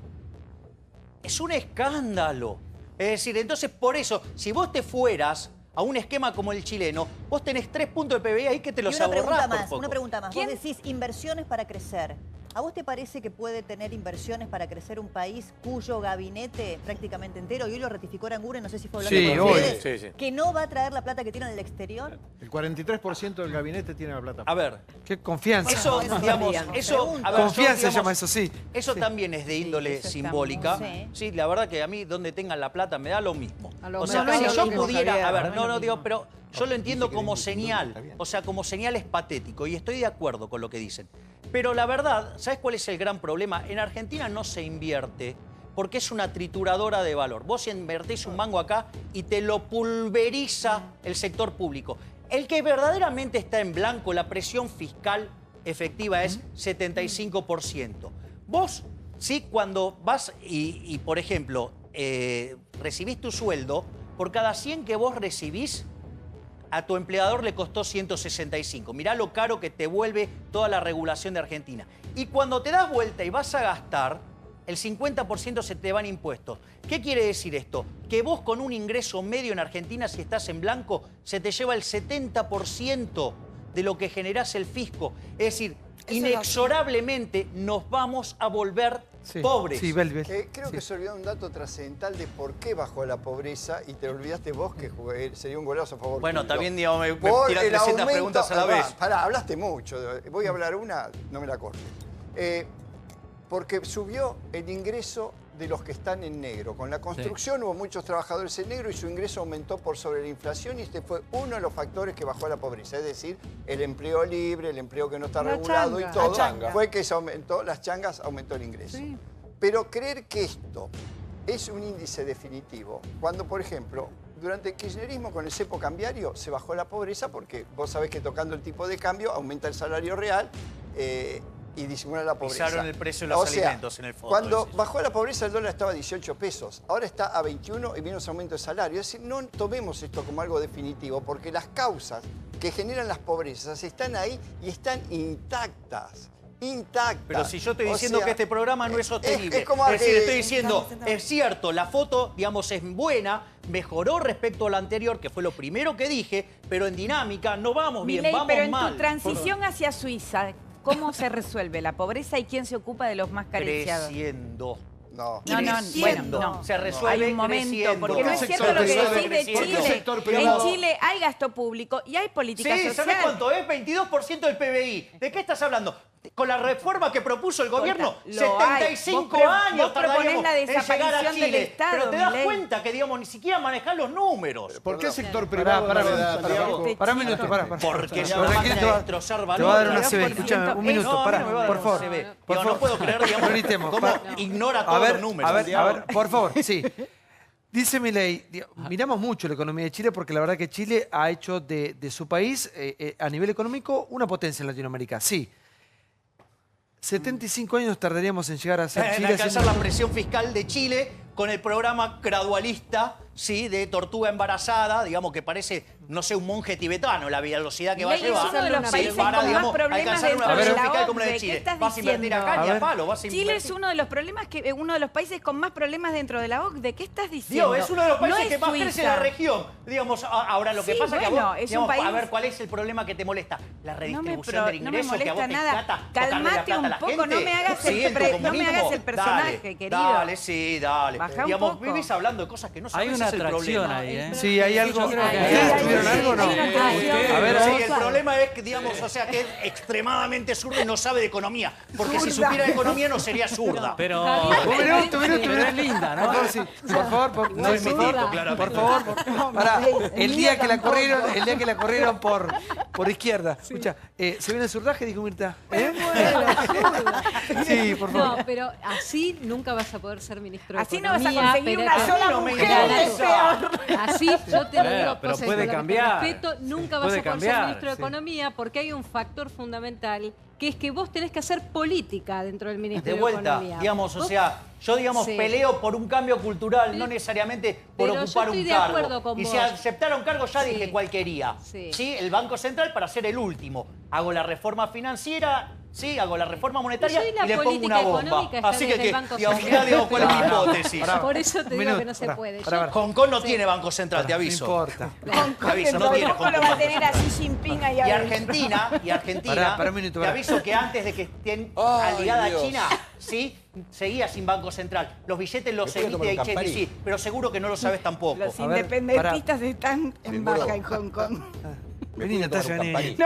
Speaker 2: es un escándalo. Es decir, entonces por eso, si vos te fueras a un esquema como el chileno, vos tenés 3 puntos de PBI ahí que te
Speaker 12: Y
Speaker 2: los
Speaker 12: una
Speaker 2: ahorrás
Speaker 12: pregunta
Speaker 2: por
Speaker 12: más,
Speaker 2: poco.
Speaker 12: una pregunta más.
Speaker 3: ¿Quién?
Speaker 12: Vos decís inversiones para crecer. ¿A vos te parece que puede tener inversiones para crecer un país cuyo gabinete prácticamente entero, y hoy lo ratificó Aranguren, no sé si fue hablando
Speaker 1: Sí,
Speaker 12: con
Speaker 1: hoy.
Speaker 12: ustedes,
Speaker 6: Sí, sí.
Speaker 12: que no va a traer la plata que tiene en el exterior?
Speaker 5: El 43% del gabinete tiene la plata.
Speaker 2: A ver,
Speaker 1: Qué confianza.
Speaker 2: eso,
Speaker 12: Eso
Speaker 2: digamos,
Speaker 12: sabíamos.
Speaker 2: eso,
Speaker 12: Pregunto.
Speaker 2: a ver,
Speaker 1: Confianza se
Speaker 2: digamos,
Speaker 1: llama eso, sí.
Speaker 2: Eso
Speaker 1: Sí.
Speaker 2: también es de índole
Speaker 12: eso está
Speaker 2: simbólica.
Speaker 12: muy-
Speaker 2: Sí, la verdad que a mí donde tengan la plata me da lo mismo.
Speaker 9: A lo
Speaker 2: O sea,
Speaker 9: mejor
Speaker 2: si
Speaker 9: es
Speaker 2: yo
Speaker 9: lo mismo,
Speaker 2: pudiera,
Speaker 9: Javier,
Speaker 2: a ver,
Speaker 9: no es
Speaker 2: no,
Speaker 9: lo
Speaker 2: digo,
Speaker 9: mismo.
Speaker 2: pero yo lo entiendo como señal. O sea, como señal es patético y estoy de acuerdo con lo que dicen. Pero la verdad, ¿sabes cuál es el gran problema? En Argentina no se invierte porque es una trituradora de valor. Vos invertís un mango acá y te lo pulveriza el sector público. El que verdaderamente está en blanco, la presión fiscal efectiva es 75%. Vos, sí, cuando vas y por ejemplo, recibís tu sueldo, por cada 100 que vos recibís, a tu empleador le costó 165. Mirá lo caro que te vuelve toda la regulación de Argentina. Y cuando te das vuelta y vas a gastar, el 50% se te van impuestos. ¿Qué quiere decir esto? Que vos con un ingreso medio en Argentina, si estás en blanco, se te lleva el 70% de lo que generás el fisco. Es decir, inexorablemente nos vamos a volver pobres.
Speaker 1: Sí,
Speaker 13: creo que se olvidó un dato trascendental de por qué bajó la pobreza y te olvidaste vos que sería un golazo a favor.
Speaker 2: Bueno,
Speaker 13: tuyo.
Speaker 2: también, digamos, me tiran 300 preguntas a la vez.
Speaker 13: Pará, hablaste mucho. Voy a hablar una, no me la cortes. Porque subió el ingreso de los que están en negro. Con la construcción hubo muchos trabajadores en negro y su ingreso aumentó por sobre la inflación y este fue uno de los factores que bajó la pobreza. Es decir, el empleo libre, el empleo que no está regulado y todo, fue que se aumentó, las changas aumentó el ingreso. Sí. Pero creer que esto es un índice definitivo, cuando, por ejemplo, durante el kirchnerismo con el cepo cambiario se bajó la pobreza porque vos sabés que tocando el tipo de cambio aumenta el salario real y disimula la pobreza.
Speaker 2: Pisaron el precio de los alimentos en el fondo.
Speaker 13: Cuando bajó la pobreza el dólar estaba a 18 pesos, ahora está a 21 y menos aumento de salario. Es decir, no tomemos esto como algo definitivo porque las causas que generan las pobrezas están ahí y están intactas.
Speaker 2: Pero si yo estoy diciendo que este programa no es sostenible,
Speaker 13: es
Speaker 2: decir, estoy diciendo, es cierto, la foto, digamos, es buena, mejoró respecto a la anterior, que fue lo primero que dije, pero en dinámica no vamos bien, vamos mal.
Speaker 3: Pero en tu transición hacia Suiza, ¿cómo se resuelve la pobreza y quién se ocupa de los más carenciados?
Speaker 2: Creciendo.
Speaker 13: No,
Speaker 3: bueno, no.
Speaker 2: Se resuelve
Speaker 3: hay un momento,
Speaker 2: creciendo.
Speaker 3: porque no es cierto lo que decís de Chile. En Chile hay gasto público y hay política social.
Speaker 2: ¿Sabés cuánto es? 22% del PBI. ¿De qué estás hablando? Con la reforma que propuso el gobierno, 75 años tardaríamos en llegar a Chile.
Speaker 3: Del Estado,
Speaker 2: pero te das cuenta que, digamos, ni siquiera manejar los números.
Speaker 5: ¿Por qué el sector privado?
Speaker 1: Pará un minuto, pará.
Speaker 2: Porque ya van a destrozar valores.
Speaker 1: Te voy a dar una CB, escúchame, un minuto, pará, por favor.
Speaker 2: No puedo creer, digamos, cómo ignora todos los números.
Speaker 1: A ver, por favor, sí. Dice Milei, miramos mucho la economía de Chile porque la verdad que Chile ha hecho de su país, a nivel económico, una potencia en Latinoamérica. Sí. 75 años tardaríamos en llegar a ser Chile.
Speaker 2: En alcanzar la presión fiscal de Chile con el programa gradualista, ¿sí? De tortuga embarazada, digamos que parece, no sé, un monje tibetano, la velocidad que va a llevar.
Speaker 3: Es uno de los países con más problemas dentro de la OCDE. ¿Qué estás
Speaker 2: vas a invertir acá ni a palo.
Speaker 3: Chile es uno de los problemas uno de los países con más problemas dentro de la OCDE. ¿Qué estás diciendo?
Speaker 2: Es uno de los países que más crece en la región. Digamos, ahora lo que pasa es que a vos, digamos, a ver, ¿cuál es el problema que te molesta? La redistribución del ingreso, que a vos te plata.
Speaker 3: Calmate un poco, no me hagas el personaje, querido.
Speaker 2: Dale, sí, dale.
Speaker 3: Digamos,
Speaker 2: vivís hablando de cosas que no sabés.
Speaker 10: Hay una atracción ahí, ¿eh?
Speaker 1: Sí, hay algo. ¿Ustedes tuvieron algo o no?
Speaker 2: A ver, sí, el problema es que, digamos, o sea, que es extremadamente zurda y no sabe de economía. Porque si supiera de economía no sería zurda.
Speaker 10: Pero
Speaker 1: es linda, ¿no? Por favor,
Speaker 2: no es mi tipo, claro.
Speaker 1: Por favor, pará. El día que la corrieron por izquierda. Escucha, ¿se viene el zurdaje? Dijo Mirta. Sí, por favor.
Speaker 14: No, pero así nunca vas a poder ser ministro de
Speaker 3: Economía. Así no vas a conseguir
Speaker 14: una
Speaker 3: sola mujer.
Speaker 14: Así yo te lo digo,
Speaker 10: pero puede cambiar.
Speaker 14: Respeto, nunca vas a poder ser ministro de Economía porque hay un factor fundamental que es que vos tenés que hacer política dentro del Ministerio de Economía.
Speaker 2: De vuelta, digamos, o sea, yo, digamos, peleo por un cambio cultural, no necesariamente por ocupar un cargo. Y si aceptara un cargo, ya dije cuál quería. Sí, el Banco Central para ser el último. Hago la reforma financiera, sí, hago la reforma monetaria y le pongo una bomba. Así que, digamos, ya digo cuál es mi hipótesis.
Speaker 14: Por eso te digo que no se puede.
Speaker 2: Hong Kong no tiene Banco Central, te aviso.
Speaker 1: No importa.
Speaker 2: Te aviso, no tiene Hong Kong.
Speaker 3: Lo va a tener a Xi Jinping ahí.
Speaker 2: Y Argentina, te aviso que antes de que estén aliada a China, sí, seguía sin Banco Central. Los billetes los seguiste de HSBC, pero seguro que no lo sabes tampoco.
Speaker 3: Los independentistas están en baja en Hong Kong.
Speaker 1: Vení, Natalia, vení.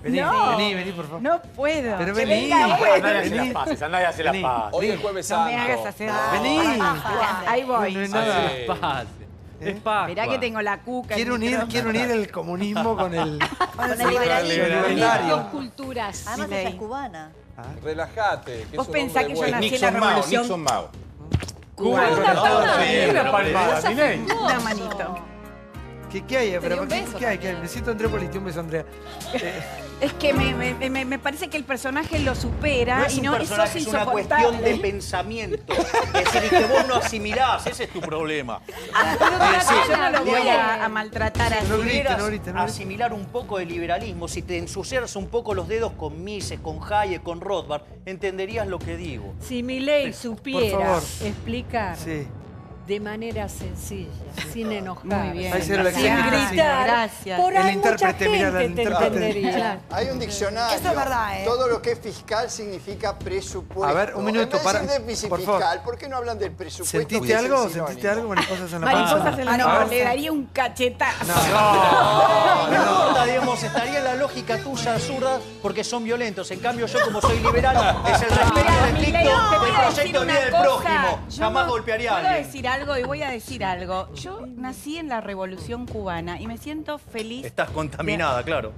Speaker 3: No.
Speaker 1: Vení, por favor.
Speaker 3: No puedo.
Speaker 1: Pero vení.
Speaker 6: Andá y hace las paces.
Speaker 4: Hoy el Jueves Santo.
Speaker 3: No me hagas hacer.
Speaker 1: Vení.
Speaker 3: Ahí voy.
Speaker 1: No es nada.
Speaker 10: Es Pascua.
Speaker 3: Mirá que tengo la cuca.
Speaker 1: Quiero unir el comunismo con el
Speaker 12: liberalismo.
Speaker 14: Dos culturas.
Speaker 12: Además ella es cubana.
Speaker 4: Relájate.
Speaker 3: Vos pensás que yo nací en la revolución.
Speaker 4: Nixon Mao.
Speaker 3: Una manito.
Speaker 1: ¿Qué hay? Pero ¿qué hay? Necesito Andreopoliti. Un beso, Andrea.
Speaker 3: Es que me parece que el personaje lo supera y no
Speaker 2: es una cuestión de pensamiento. Es decir, que vos no asimilás, ese es tu problema.
Speaker 3: Yo no lo voy a maltratar así.
Speaker 1: No grites.
Speaker 2: Asimilar un poco de liberalismo, si te ensuciaras un poco los dedos con Mises, con Hayek, con Rothbard, entenderías lo que digo.
Speaker 14: Si Milei supiera explicar
Speaker 9: de manera sencilla, sin enojar,
Speaker 3: Muy bien.
Speaker 1: Ahí se lo
Speaker 9: sin
Speaker 1: explica.
Speaker 9: gritar.
Speaker 3: Gracias.
Speaker 9: Por
Speaker 1: El
Speaker 9: ahí mucha
Speaker 1: intérprete, mira, el
Speaker 9: gente te
Speaker 1: intérprete.
Speaker 9: entendería.
Speaker 13: Hay un diccionario.
Speaker 7: Eso es verdad, ¿eh?
Speaker 13: Todo lo que es fiscal significa presupuesto.
Speaker 1: A ver, un minuto,
Speaker 13: En vez de
Speaker 1: para-
Speaker 13: decir déficit
Speaker 1: por favor.
Speaker 13: fiscal, ¿por qué no hablan del presupuesto?
Speaker 1: ¿Sentiste
Speaker 13: que es
Speaker 1: algo?
Speaker 13: el sinónimo?
Speaker 1: ¿Sentiste algo? Mariposas en la
Speaker 3: Mariposas
Speaker 1: panza.
Speaker 3: en la
Speaker 1: A ver.
Speaker 3: le daría un cachetazo.
Speaker 2: No importa, digamos, estaría en la lógica tuya zurda porque son violentos. En cambio, yo como soy liberal, es el respeto
Speaker 3: Mira,
Speaker 2: estricto
Speaker 3: Milei, te voy
Speaker 2: del
Speaker 3: a decir
Speaker 2: proyecto de
Speaker 3: una
Speaker 2: vida del
Speaker 3: cosa.
Speaker 2: prójimo.
Speaker 3: Yo
Speaker 2: Jamás
Speaker 3: no-
Speaker 2: golpearía a
Speaker 3: Puedo
Speaker 2: alguien.
Speaker 3: decir algo y voy a decir algo. Yo nací en la Revolución Cubana y me siento feliz.
Speaker 2: Estás contaminada, claro.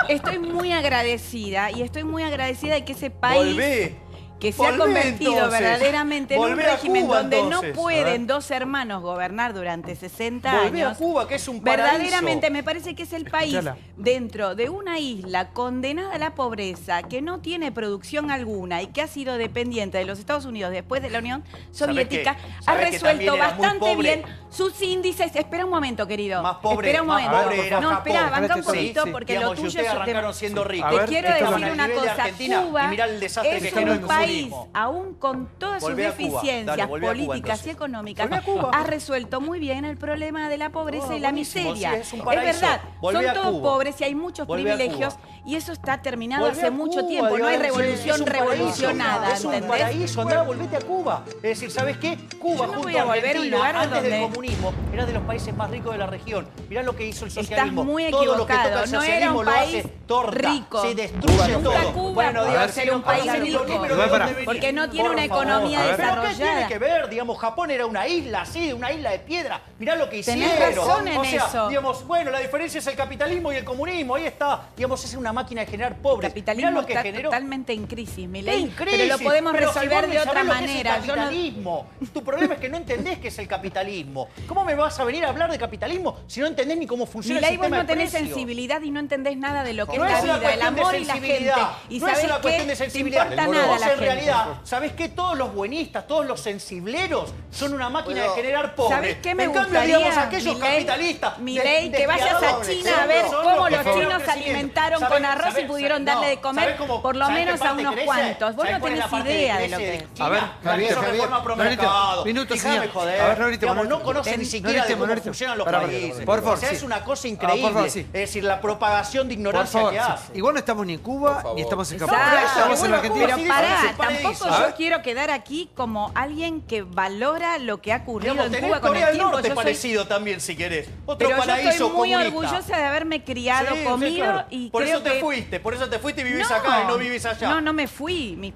Speaker 3: Estoy muy agradecida y estoy muy agradecida de que ese país
Speaker 2: Volvé.
Speaker 3: que se ha
Speaker 2: Volvé,
Speaker 3: convertido
Speaker 2: entonces.
Speaker 3: verdaderamente en un
Speaker 2: Volvé a
Speaker 3: régimen
Speaker 2: Cuba,
Speaker 3: donde
Speaker 2: entonces.
Speaker 3: no pueden dos hermanos gobernar durante 60
Speaker 2: Volvé a
Speaker 3: años.
Speaker 2: Cuba, que es un paraíso.
Speaker 3: Verdaderamente me parece que es el país
Speaker 1: Escuchala.
Speaker 3: dentro de una isla condenada a la pobreza, que no tiene producción alguna y que ha sido dependiente de los Estados Unidos después de la Unión Soviética,
Speaker 2: qué?
Speaker 3: ha
Speaker 2: ¿Sabés que también
Speaker 3: resuelto
Speaker 2: era muy
Speaker 3: bastante
Speaker 2: pobre?
Speaker 3: bien sus índices. Espera un momento, querido.
Speaker 2: Más pobre,
Speaker 3: Espera un
Speaker 2: más
Speaker 3: momento.
Speaker 2: pobre era
Speaker 3: No,
Speaker 2: Japón.
Speaker 3: espera, banca un
Speaker 1: Sí,
Speaker 3: poquito
Speaker 1: sí.
Speaker 3: porque
Speaker 2: Digamos,
Speaker 3: lo
Speaker 2: y
Speaker 3: tuyo
Speaker 2: ustedes
Speaker 3: es
Speaker 2: arrancaron siendo ricos.
Speaker 3: Te
Speaker 1: A ver,
Speaker 3: quiero
Speaker 1: estaban
Speaker 3: decir
Speaker 2: al
Speaker 3: una
Speaker 2: nivel de
Speaker 3: cosa.
Speaker 2: Argentina,
Speaker 3: Cuba
Speaker 2: y mirá el desastre que
Speaker 3: es
Speaker 2: generó el
Speaker 3: un país,
Speaker 2: comunismo.
Speaker 3: aún con todas sus
Speaker 2: Volvé a Cuba.
Speaker 3: deficiencias
Speaker 2: Dale, volvé a Cuba,
Speaker 3: políticas
Speaker 2: entonces.
Speaker 3: y económicas,
Speaker 2: Volvé a Cuba.
Speaker 3: ha resuelto muy bien el problema de la pobreza y la
Speaker 2: buenísimo,
Speaker 3: miseria.
Speaker 2: sí, es un paraíso.
Speaker 3: verdad,
Speaker 2: Volvé
Speaker 3: son
Speaker 2: a
Speaker 3: todos
Speaker 2: Cuba.
Speaker 3: pobres y hay muchos
Speaker 2: Volvé a
Speaker 3: privilegios
Speaker 2: Cuba.
Speaker 3: y eso está terminado
Speaker 2: Volvé
Speaker 3: hace
Speaker 2: a
Speaker 3: mucho
Speaker 2: Cuba,
Speaker 3: tiempo. No hay
Speaker 2: digamos,
Speaker 3: revolución
Speaker 2: es un paraíso.
Speaker 3: revolucionada,
Speaker 2: Es un
Speaker 3: ¿entendés?
Speaker 2: paraíso, andá, volvete a Cuba. Es decir, ¿sabes qué? Cuba,
Speaker 3: Yo no
Speaker 2: junto
Speaker 3: voy a volver a un
Speaker 2: Argentina,
Speaker 3: lugar
Speaker 2: antes del
Speaker 3: donde-
Speaker 2: comunismo, era de los países más ricos de la región. Mirá lo que hizo el socialismo.
Speaker 3: Estás muy
Speaker 2: Todo lo que toca
Speaker 3: equivocado.
Speaker 2: el
Speaker 3: No era
Speaker 2: socialismo
Speaker 3: un
Speaker 2: lo
Speaker 3: país
Speaker 2: hace torta.
Speaker 3: rico.
Speaker 2: Se destruye
Speaker 3: Nunca
Speaker 2: todo.
Speaker 3: Cuba
Speaker 2: Bueno,
Speaker 3: pudo
Speaker 2: digamos,
Speaker 3: ser un país
Speaker 2: ahora
Speaker 3: rico.
Speaker 2: los números
Speaker 1: Igual
Speaker 2: de
Speaker 1: para-
Speaker 2: dónde venían.
Speaker 3: Porque no tiene
Speaker 2: Por
Speaker 3: una
Speaker 2: favor.
Speaker 3: economía
Speaker 2: A ver. ¿Pero qué
Speaker 3: desarrollada.
Speaker 2: tiene que ver? Digamos, Japón era una isla así, una isla de piedra. Mirá lo que hicieron.
Speaker 3: Tenés razón en
Speaker 2: o sea,
Speaker 3: eso.
Speaker 2: digamos, bueno, la diferencia es el capitalismo y el comunismo. Ahí está. Digamos, es una máquina de generar
Speaker 3: El
Speaker 2: pobres.
Speaker 3: capitalismo
Speaker 2: Mirá lo que
Speaker 3: está
Speaker 2: generó.
Speaker 3: totalmente en crisis,
Speaker 2: ¿Qué
Speaker 3: Milei,
Speaker 2: en crisis?
Speaker 3: pero lo podemos
Speaker 2: Pero si
Speaker 3: resolver
Speaker 2: vos
Speaker 3: de
Speaker 2: no
Speaker 3: otra
Speaker 2: sabés lo que
Speaker 3: manera.
Speaker 2: es el
Speaker 3: Yo no-
Speaker 2: capitalismo. Tu problema es que no entendés qué es el capitalismo. ¿Cómo me vas a venir a hablar de capitalismo si no entendés ni cómo funciona
Speaker 3: Milei,
Speaker 2: el
Speaker 3: vos
Speaker 2: sistema
Speaker 3: no
Speaker 2: de
Speaker 3: tenés
Speaker 2: precios?
Speaker 3: sensibilidad y no entendés nada de lo que
Speaker 2: No
Speaker 3: es
Speaker 2: es
Speaker 3: la
Speaker 2: una
Speaker 3: vida, el
Speaker 2: cuestión de
Speaker 3: amor y la gente.
Speaker 2: sensibilidad.
Speaker 3: Y
Speaker 2: No es
Speaker 3: sabés
Speaker 2: una
Speaker 3: qué,
Speaker 2: cuestión de
Speaker 3: te
Speaker 2: sensibilidad.
Speaker 3: importa
Speaker 2: Vos
Speaker 3: nada la
Speaker 2: en
Speaker 3: gente.
Speaker 2: realidad, ¿sabés qué? Todos los buenistas, todos los sensibleros son una máquina de generar pobres.
Speaker 3: ¿Sabés qué me
Speaker 2: en cambio,
Speaker 3: gustaría,
Speaker 2: digamos, aquellos
Speaker 3: Milei?
Speaker 2: capitalistas...
Speaker 3: Milei, que vayas a China a ver
Speaker 2: son
Speaker 3: cómo
Speaker 2: que
Speaker 3: los
Speaker 2: generan
Speaker 3: chinos se
Speaker 2: crecimiento.
Speaker 3: alimentaron
Speaker 2: ¿Sabés-
Speaker 3: con arroz y
Speaker 2: sabés-
Speaker 3: pudieron
Speaker 2: no,
Speaker 3: darle de comer
Speaker 2: ¿sabés cómo-
Speaker 3: por lo
Speaker 2: sabés qué
Speaker 3: menos a
Speaker 2: parte
Speaker 3: unos
Speaker 2: crece?
Speaker 3: cuantos. Vos
Speaker 2: ¿Sabés
Speaker 3: no
Speaker 2: cuál es
Speaker 3: tenés
Speaker 2: la parte
Speaker 3: idea de
Speaker 2: crece
Speaker 3: lo que es.
Speaker 1: A ver,
Speaker 2: Javier, reforma pro mercado.
Speaker 1: minuto,
Speaker 2: Fijame,
Speaker 1: señor.
Speaker 2: joder.
Speaker 1: A ver, no grite,
Speaker 2: Digamos,
Speaker 1: no
Speaker 2: no
Speaker 1: grite.
Speaker 2: conocen ni
Speaker 1: No
Speaker 2: siquiera
Speaker 1: grite,
Speaker 2: de cómo
Speaker 1: no grite.
Speaker 2: funcionan los
Speaker 1: Pará,
Speaker 2: países.
Speaker 1: por favor,
Speaker 2: O sea,
Speaker 1: sí.
Speaker 2: es una cosa
Speaker 1: Por
Speaker 2: increíble.
Speaker 1: favor, sí.
Speaker 2: Es decir, la propagación de
Speaker 1: Por
Speaker 2: ignorancia
Speaker 1: favor,
Speaker 2: que
Speaker 1: sí.
Speaker 2: hace.
Speaker 1: Igual no estamos ni en Cuba ni estamos en Japón.
Speaker 3: Exacto.
Speaker 1: Estamos en la
Speaker 3: Pero
Speaker 1: Argentina.
Speaker 3: pará,
Speaker 2: Parece paraíso.
Speaker 3: tampoco
Speaker 1: A
Speaker 3: yo
Speaker 1: ver.
Speaker 3: quiero quedar aquí como alguien que valora lo que ha ocurrido
Speaker 2: Digamos,
Speaker 3: en
Speaker 2: tenés
Speaker 3: Cuba con
Speaker 2: Corea
Speaker 3: el
Speaker 2: del
Speaker 3: tiempo.
Speaker 2: Norte
Speaker 3: Yo soy-
Speaker 2: parecido también, si querés. Otro
Speaker 3: Pero yo
Speaker 2: paraíso
Speaker 3: estoy muy
Speaker 2: comunista.
Speaker 3: orgullosa de haberme criado,
Speaker 2: Sí, sí,
Speaker 3: comido
Speaker 2: claro.
Speaker 3: y
Speaker 2: Por
Speaker 3: creo
Speaker 2: eso te
Speaker 3: que...
Speaker 2: fuiste, por eso te fuiste y vivís acá y no vivís allá.
Speaker 3: No, no me fui.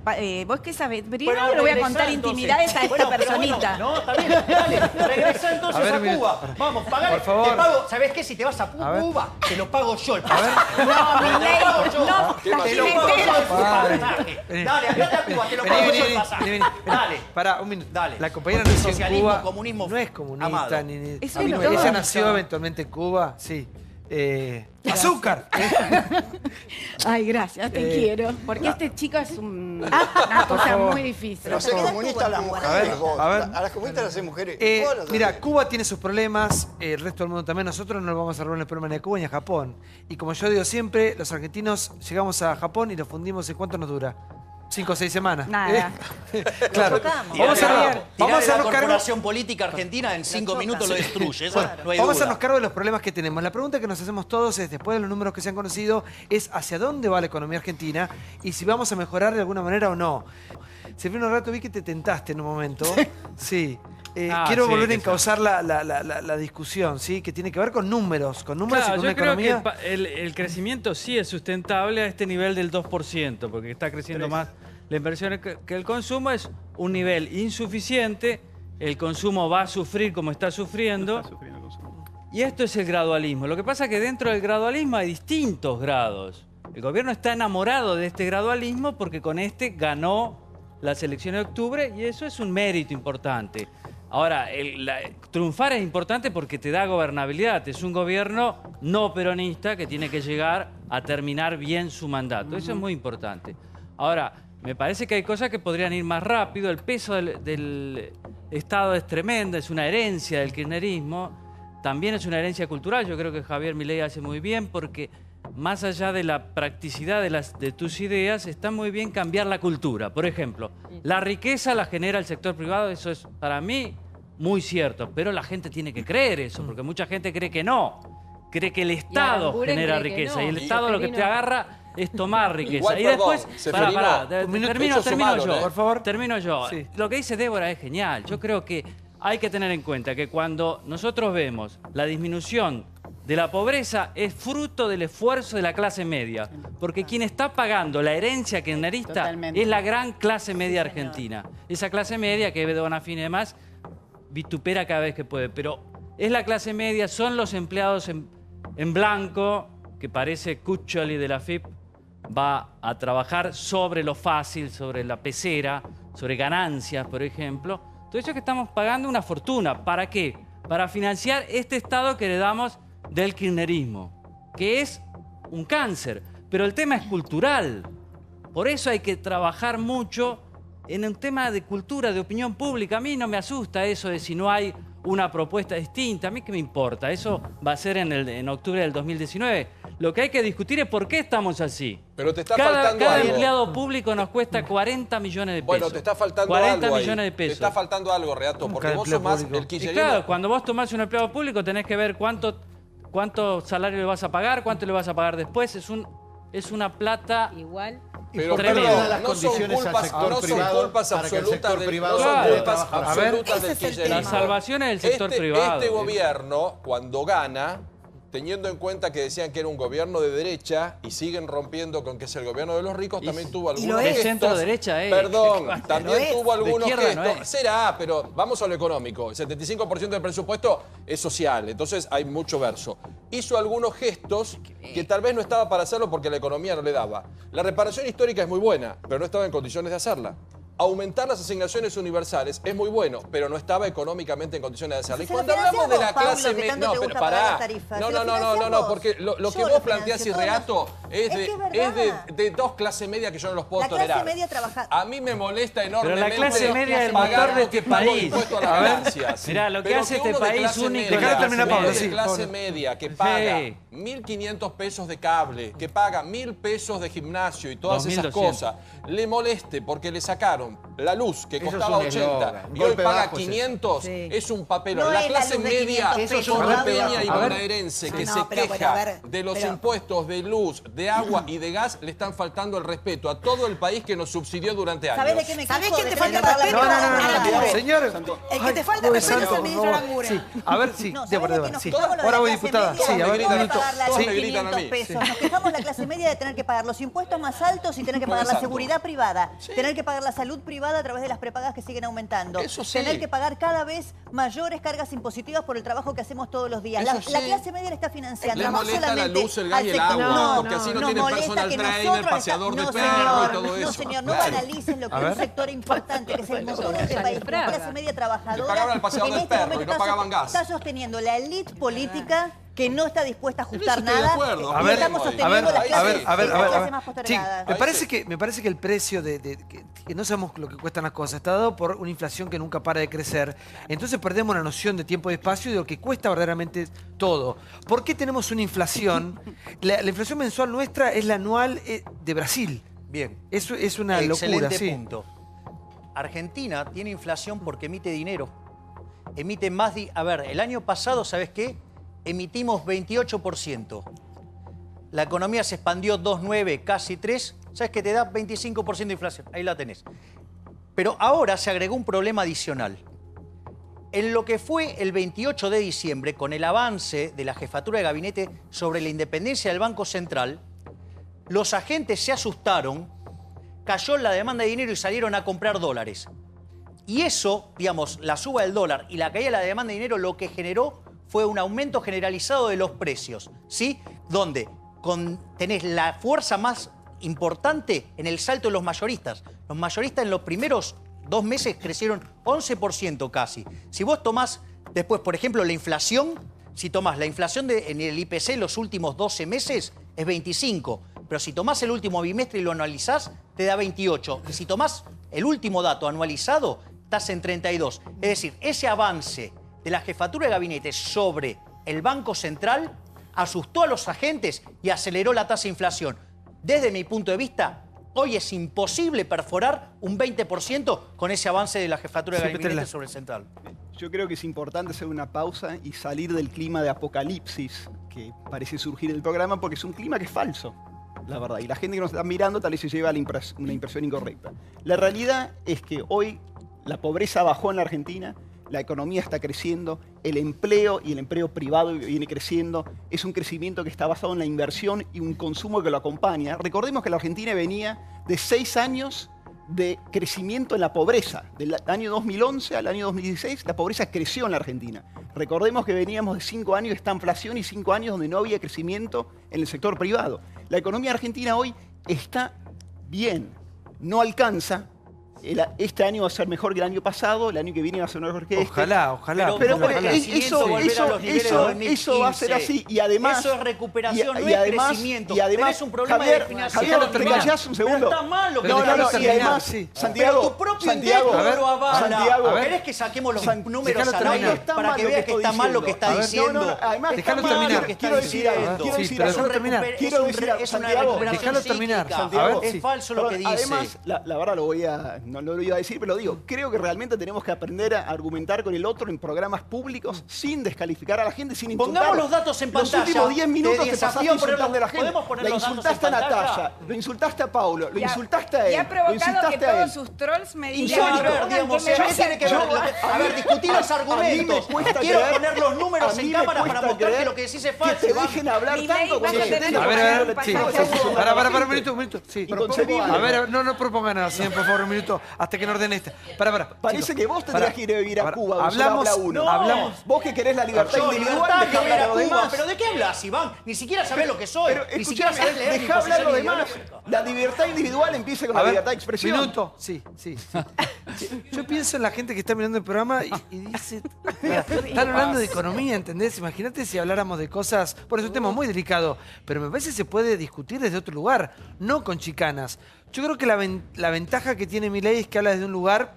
Speaker 3: ¿Vos qué sabés? Primero
Speaker 2: Bueno,
Speaker 3: le voy a
Speaker 2: regresá,
Speaker 3: contar
Speaker 2: entonces.
Speaker 3: intimidades a esta
Speaker 2: Bueno, pero
Speaker 3: personita.
Speaker 2: bueno, no, está bien, dale, regresá entonces
Speaker 1: A
Speaker 2: a,
Speaker 1: ver,
Speaker 2: Cuba. Vamos, pagale,
Speaker 1: por favor.
Speaker 2: te pago, ¿sabés qué? Si te vas a
Speaker 1: ver.
Speaker 2: Cuba, te lo pago yo el
Speaker 1: A ver.
Speaker 2: pasaje.
Speaker 3: No,
Speaker 2: Te lo
Speaker 3: Milei,
Speaker 2: pago yo.
Speaker 3: no,
Speaker 2: Te lo pago yo el pasaje.
Speaker 1: Vení.
Speaker 2: Dale, andate a Cuba, te lo
Speaker 1: Vení,
Speaker 2: pago
Speaker 1: vení,
Speaker 2: yo el
Speaker 1: vení,
Speaker 2: pasaje.
Speaker 1: vení, vení.
Speaker 2: Dale.
Speaker 1: Pará, un minuto.
Speaker 2: Dale.
Speaker 1: La compañera
Speaker 2: Porque
Speaker 1: nació en
Speaker 2: socialismo,
Speaker 1: Cuba.
Speaker 2: comunismo
Speaker 1: No es comunista
Speaker 2: amado.
Speaker 1: ni...
Speaker 3: Eso
Speaker 1: Ella
Speaker 3: es todo.
Speaker 1: nació eventualmente en Cuba, sí. ¡Azúcar!
Speaker 3: Ay, gracias, te quiero. Porque este chico es una cosa
Speaker 1: favor.
Speaker 3: muy difícil.
Speaker 13: Pero ser comunista a las mujeres, vos.
Speaker 1: a ver.
Speaker 13: A las comunistas las hacen mujeres. Vos las
Speaker 1: Mira,
Speaker 13: hacés.
Speaker 1: Cuba tiene sus problemas, el resto del mundo también. Nosotros no vamos a resolver el problema ni a Cuba ni a Japón. Y como yo digo siempre, los argentinos llegamos a Japón y lo fundimos en ¿cuánto nos dura? 5 o 6 semanas.
Speaker 3: Nada.
Speaker 1: Claro.
Speaker 12: tocamos.
Speaker 1: Vamos a
Speaker 2: Tirale
Speaker 1: hacernos
Speaker 2: la
Speaker 1: cargo.
Speaker 2: corporación política argentina en 5 minutos lo destruye. Eso no hay
Speaker 1: Vamos a
Speaker 2: duda.
Speaker 1: hacernos cargo de los problemas que tenemos. La pregunta que nos hacemos todos es, después de los números que se han conocido, es hacia dónde va la economía argentina y si vamos a mejorar de alguna manera o no. Silvino Rato, vi que te tentaste en un momento. Sí. Quiero
Speaker 10: sí,
Speaker 1: volver a
Speaker 10: que
Speaker 1: encauzar la discusión, ¿sí? Que tiene que ver con números y
Speaker 10: Claro,
Speaker 1: con una
Speaker 10: yo creo
Speaker 1: economía...
Speaker 10: que el crecimiento sí es sustentable a este nivel del 2%, porque está creciendo más la inversión que el consumo. Es un nivel insuficiente, el consumo va a sufrir como está sufriendo. Y esto es el gradualismo. Lo que pasa es que dentro del gradualismo hay distintos grados. El gobierno está enamorado de este gradualismo porque con este ganó las elecciones de octubre y eso es un mérito importante. Ahora, triunfar es importante porque te da gobernabilidad. Es un gobierno no peronista que tiene que llegar a terminar bien su mandato. Eso es muy importante. Ahora, me parece que hay cosas que podrían ir más rápido. El peso del Estado es tremendo, es una herencia del kirchnerismo. También es una herencia cultural. Yo creo que Javier Milei hace muy bien porque más allá de la practicidad de tus ideas, está muy bien cambiar la cultura. Por ejemplo, la riqueza la genera el sector privado, eso es para mí muy cierto, pero la gente tiene que creer eso, porque mucha gente cree que no. Cree que el Estado genera riqueza y el Estado lo que te agarra es tomar riqueza.
Speaker 4: Igual,
Speaker 10: y después,
Speaker 4: termino
Speaker 10: yo,
Speaker 4: por favor.
Speaker 10: Termino yo. Sí. Lo que dice Débora es genial. Yo creo que hay que tener en cuenta que cuando nosotros vemos la disminución de la pobreza es fruto del esfuerzo de la clase media, porque quien está pagando la herencia kirchnerista es la gran clase media argentina. Esa clase media que ve Bonafini y demás vitupera cada vez que puede, pero es la clase media, son los empleados en blanco, que parece Cuccioli de la FIP va a trabajar sobre lo fácil, sobre la pecera, sobre ganancias, por ejemplo. Todo eso que estamos pagando una fortuna. ¿Para qué? Para financiar este Estado que heredamos del kirchnerismo, que es un cáncer. Pero el tema es cultural. Por eso hay que trabajar mucho en un tema de cultura, de opinión pública. A mí no me asusta eso de si no hay una propuesta distinta. A mí qué me importa. Eso va a ser en octubre del 2019. Lo que hay que discutir es por qué estamos así.
Speaker 4: Pero te está faltando
Speaker 10: cada
Speaker 4: algo.
Speaker 10: empleado público nos cuesta 40 millones de pesos.
Speaker 4: Bueno, te está faltando
Speaker 10: 40
Speaker 4: algo
Speaker 10: millones de
Speaker 4: Te
Speaker 10: pesos.
Speaker 4: está faltando algo, Reato, porque vos sos más el
Speaker 10: Y
Speaker 4: kirchnerismo.
Speaker 10: claro, cuando vos tomás un empleado público tenés que ver cuánto salario le vas a pagar, cuánto le vas a pagar después. Es una plata
Speaker 14: igual.
Speaker 4: Pero
Speaker 5: las
Speaker 4: no
Speaker 5: condiciones
Speaker 4: son culpas,
Speaker 5: al sector
Speaker 4: no son
Speaker 5: privado
Speaker 4: culpas
Speaker 5: para que el
Speaker 4: absolutas
Speaker 5: sector
Speaker 4: del,
Speaker 5: privado
Speaker 4: no son
Speaker 5: pueda
Speaker 4: culpas
Speaker 5: trabajar.
Speaker 4: absolutas del kirchnerismo.
Speaker 10: Las salvaciones del sector privado.
Speaker 4: Este gobierno, cuando gana, teniendo en cuenta que decían que era un gobierno de derecha y siguen rompiendo con que es el gobierno de los ricos, también tuvo algunos gestos.
Speaker 10: Centro-derecha,
Speaker 4: Perdón, también tuvo algunos gestos.
Speaker 10: No
Speaker 4: Será, pero vamos a lo económico. El 75% del presupuesto es social, entonces hay mucho verso. Hizo algunos gestos que tal vez no estaba para hacerlo porque la economía no le daba. La reparación histórica es muy buena, pero no estaba en condiciones de hacerla. Aumentar las asignaciones universales es muy bueno, pero no estaba económicamente en condiciones de hacerlo. Y cuando hablamos de la clase media... No, pero pará. No, porque lo que vos planteás, Reato, es de dos clases medias que yo no los puedo tolerar.
Speaker 12: La clase media trabaja...
Speaker 4: A mí me molesta enormemente...
Speaker 10: Pero la clase media es el motor de este país.
Speaker 4: A ver,
Speaker 10: mirá, lo que hace este país único...
Speaker 4: De clase media que paga 1.500 pesos de cable, que paga 1.000 pesos de gimnasio y todas esas cosas, le moleste porque le sacaron la luz que costaba 80 y hoy paga 500, es un papelón. La clase media porteña y bonaerense que se queja de los impuestos de luz, de agua y de gas, le están faltando el respeto a todo el país que nos subsidió durante años.
Speaker 12: ¿Sabés de qué me quejo?
Speaker 7: ¿Sabés quién te falta respeto?
Speaker 1: No, señor.
Speaker 7: El que te falta respeto es el ministro Aranguren.
Speaker 1: A ver, sí,
Speaker 12: Débora, sí.
Speaker 1: Ahora voy, diputada. Sí, a ver, un minuto.
Speaker 12: Sí, me gritan a mí. Nos quejamos la clase media de tener que pagar los impuestos más altos y tener que pagar la seguridad privada, tener que pagar la salud privada a través de las prepagas que siguen aumentando, tener que pagar cada vez mayores cargas impositivas por el trabajo que hacemos todos los días. La clase media la está financiando.
Speaker 4: Le molesta la luz, el gas y el agua, porque así no tienen personal trainer, paseador de perro y todo eso.
Speaker 12: No, señor, no banalicen lo que es un sector importante, que es el motor de este país. La clase media trabajadora.
Speaker 4: Le pagaban al paseador del perro y no pagaban gas.
Speaker 12: Está sosteniendo la élite política que no está dispuesta a ajustar nada.
Speaker 1: A ver,
Speaker 12: estamos sosteniendo las clases más postergadas.
Speaker 1: Me parece que el precio que no sabemos lo que cuestan las cosas está dado por una inflación que nunca para de crecer. Entonces perdemos la noción de tiempo y espacio y de lo que cuesta verdaderamente todo. ¿Por qué tenemos una inflación? La inflación mensual nuestra es la anual de Brasil.
Speaker 2: Bien.
Speaker 1: Eso es una locura.
Speaker 2: Excelente punto. Argentina tiene inflación porque emite dinero. Emite más... A ver, el año pasado, ¿sabes qué? Emitimos 28%. La economía se expandió 2,9, casi 3. ¿Sabes qué te da? 25% de inflación. Ahí la tenés. Pero ahora se agregó un problema adicional. En lo que fue el 28 de diciembre, con el avance de la jefatura de gabinete sobre la independencia del Banco Central, los agentes se asustaron, cayó la demanda de dinero y salieron a comprar dólares. Y eso, digamos, la suba del dólar y la caída de la demanda de dinero, lo que generó fue un aumento generalizado de los precios, ¿sí? Donde tenés la fuerza más importante en el salto de los mayoristas. Los mayoristas en los primeros 2 meses crecieron 11% casi. Si vos tomás después, por ejemplo, la inflación, si tomás la inflación en el IPC los últimos 12 meses, es 25. Pero si tomás el último bimestre y lo analizás, te da 28. Y si tomás el último dato anualizado, estás en 32. Es decir, ese avance de la jefatura de gabinete sobre el Banco Central asustó a los agentes y aceleró la tasa de inflación. Desde mi punto de vista, hoy es imposible perforar un 20% con ese avance de la jefatura de gabinete sobre el central.
Speaker 11: Yo creo que es importante hacer una pausa y salir del clima de apocalipsis que parece surgir en el programa, porque es un clima que es falso, la verdad. Y la gente que nos está mirando tal vez se lleva una impresión incorrecta. La realidad es que hoy la pobreza bajó en la Argentina, la economía está creciendo, el empleo y el empleo privado viene creciendo. Es un crecimiento que está basado en la inversión y un consumo que lo acompaña. Recordemos que la Argentina venía de 6 años de crecimiento en la pobreza. Del año 2011 al año 2016, la pobreza creció en la Argentina. Recordemos que veníamos de 5 años de estanflación y 5 años donde no había crecimiento en el sector privado. La economía argentina hoy está bien, no alcanza. Este año va a ser mejor que el año pasado, el año que viene va a ser mejor que este.
Speaker 1: Ojalá.
Speaker 2: Pero
Speaker 11: eso va a ser así. Y además...
Speaker 2: Eso es recuperación, no es crecimiento.
Speaker 11: Y además,
Speaker 2: tenés un problema de financiación.
Speaker 11: Javier, ¿te callás un segundo?
Speaker 2: Pero está mal lo que
Speaker 11: y además,
Speaker 2: Santiago, tu propio intento lo avala. ¿Querés que saquemos los números al aire para que veas que está mal lo que está diciendo?
Speaker 11: Además,
Speaker 1: déjalo terminar.
Speaker 11: Quiero decir
Speaker 2: es una recuperación psíquica. Es falso lo que dice.
Speaker 11: Además, la verdad no lo iba a decir, pero lo digo, creo que realmente tenemos que aprender a argumentar con el otro en programas públicos sin descalificar a la gente, sin insultar.
Speaker 2: Pongamos los datos en pantalla.
Speaker 11: Los últimos 10 minutos te pasaste insultando a la gente.
Speaker 2: La
Speaker 11: insultaste a Natalia, lo insultaste a Paulo, lo insultaste a él.
Speaker 3: Y ha provocado que todos sus trolls me digan...
Speaker 2: A ver, discutir los argumentos. Quiero poner los números en cámara para mostrar que lo que decís es falso.
Speaker 11: Que te dejen hablar tanto cuando se tenga.
Speaker 1: A ver, para, un minuto. Sí. A ver, no proponga nada, señor, por favor, un minuto, hasta que no ordene este.
Speaker 11: Parece que vos tendrías que ir a vivir a Cuba.
Speaker 1: Hablamos.
Speaker 11: Vos que querés la libertad individual, dejá hablar a los demás.
Speaker 2: ¿Pero de qué hablas, Iván? Ni siquiera sabés lo que soy. Ni siquiera sabés leer.
Speaker 11: Dejá hablar a los demás. La libertad individual empieza con la libertad de expresión.
Speaker 1: Minuto. Sí. Yo pienso en la gente que está mirando el programa y dice... Están hablando de economía, ¿entendés? Imagínate si habláramos de cosas... Por eso es un tema muy delicado. Pero me parece que se puede discutir desde otro lugar, no con chicanas. Yo creo que la ventaja que tiene Milei es que habla desde un lugar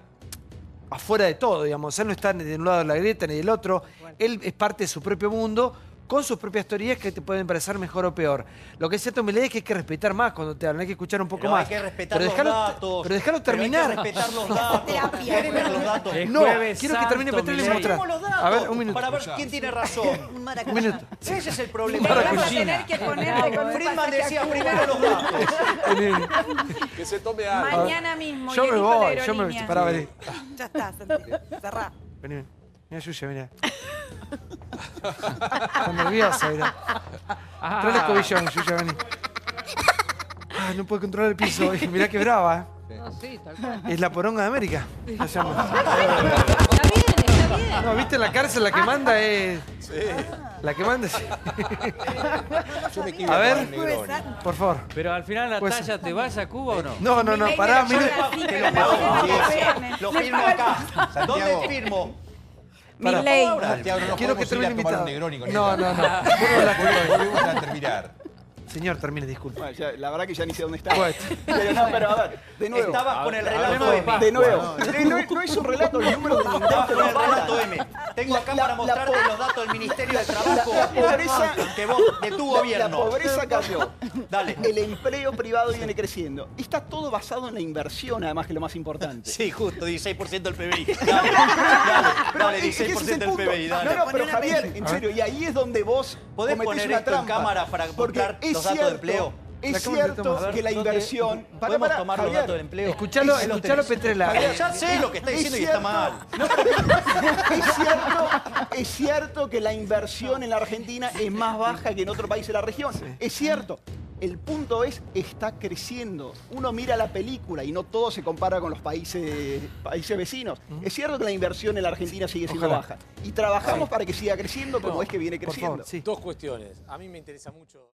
Speaker 1: afuera de todo, digamos. Él no está ni de un lado de la grieta ni del otro. Bueno. Él es parte de su propio mundo, con sus propias teorías que te pueden parecer mejor o peor. Lo que es cierto, Milei, es que hay que respetar más cuando te hablan, hay que escuchar un poco más.
Speaker 2: Hay que respetar los datos.
Speaker 1: Pero déjalo terminar.
Speaker 2: Hay que respetar los datos. ¿Querés ver los datos?
Speaker 1: No, quiero que termine Petrel y mostrar.
Speaker 2: A ver, un minuto. Para ver quién tiene razón.
Speaker 1: Un minuto.
Speaker 2: Ese es el problema.
Speaker 3: Friedman
Speaker 2: decía primero los datos.
Speaker 4: Que se tome algo.
Speaker 3: Mañana mismo.
Speaker 1: Yo me voy. Pará, vení.
Speaker 7: Ya está, Santiago. Cerrá.
Speaker 1: Vení. Mira, Yuya, mira. Está nerviosa, mira. Trae el escobillón, Yuya, vení. No puede controlar el piso. Mirá que brava.
Speaker 14: No, sí, tal cual.
Speaker 1: Es la poronga de América. La llama.
Speaker 14: Está bien.
Speaker 1: No, ¿viste en la cárcel la que manda es...? Sí. La que manda es... A ver, por favor.
Speaker 10: Pero al final, Natalia, ¿te vas a Cuba o no?
Speaker 1: No, pará, mira.
Speaker 2: Lo firmo acá. ¿Dónde firmo?
Speaker 3: Milei.
Speaker 1: Quiero que termine invitado. No.
Speaker 4: terminar.
Speaker 1: Señor, termine, disculpe.
Speaker 11: Bueno, la verdad que ya ni sé dónde está. Pero a ver, de nuevo.
Speaker 2: Estabas con el relato M.
Speaker 11: De nuevo. No es un relato, el número del
Speaker 2: Estabas con el relato M. Tengo acá para mostrarte los datos del Ministerio de Trabajo de tu gobierno.
Speaker 11: La pobreza cayó. Dale. El empleo privado viene creciendo. Está todo basado en la inversión, además, que es lo más importante.
Speaker 2: Sí, justo, 16% del PBI. Dale, 16% del PBI, dale.
Speaker 11: No, pero Javier, en serio, y ahí es donde vos
Speaker 2: podés poner esto en cámara para mostrar los datos de empleo.
Speaker 11: Es cierto que la inversión...
Speaker 2: ¿Podemos tomar los datos del empleo?
Speaker 1: Escuchalo, Petrela.
Speaker 2: Ya sé lo que está diciendo y está mal.
Speaker 11: Es cierto que la inversión en la Argentina es más baja que en otro país de la región. Es cierto. El punto es, está creciendo. Uno mira la película y no todo se compara con los países vecinos. Es cierto que la inversión en la Argentina sigue siendo baja. Y trabajamos para que siga creciendo como es que viene creciendo.
Speaker 6: Dos cuestiones. A mí me interesa mucho...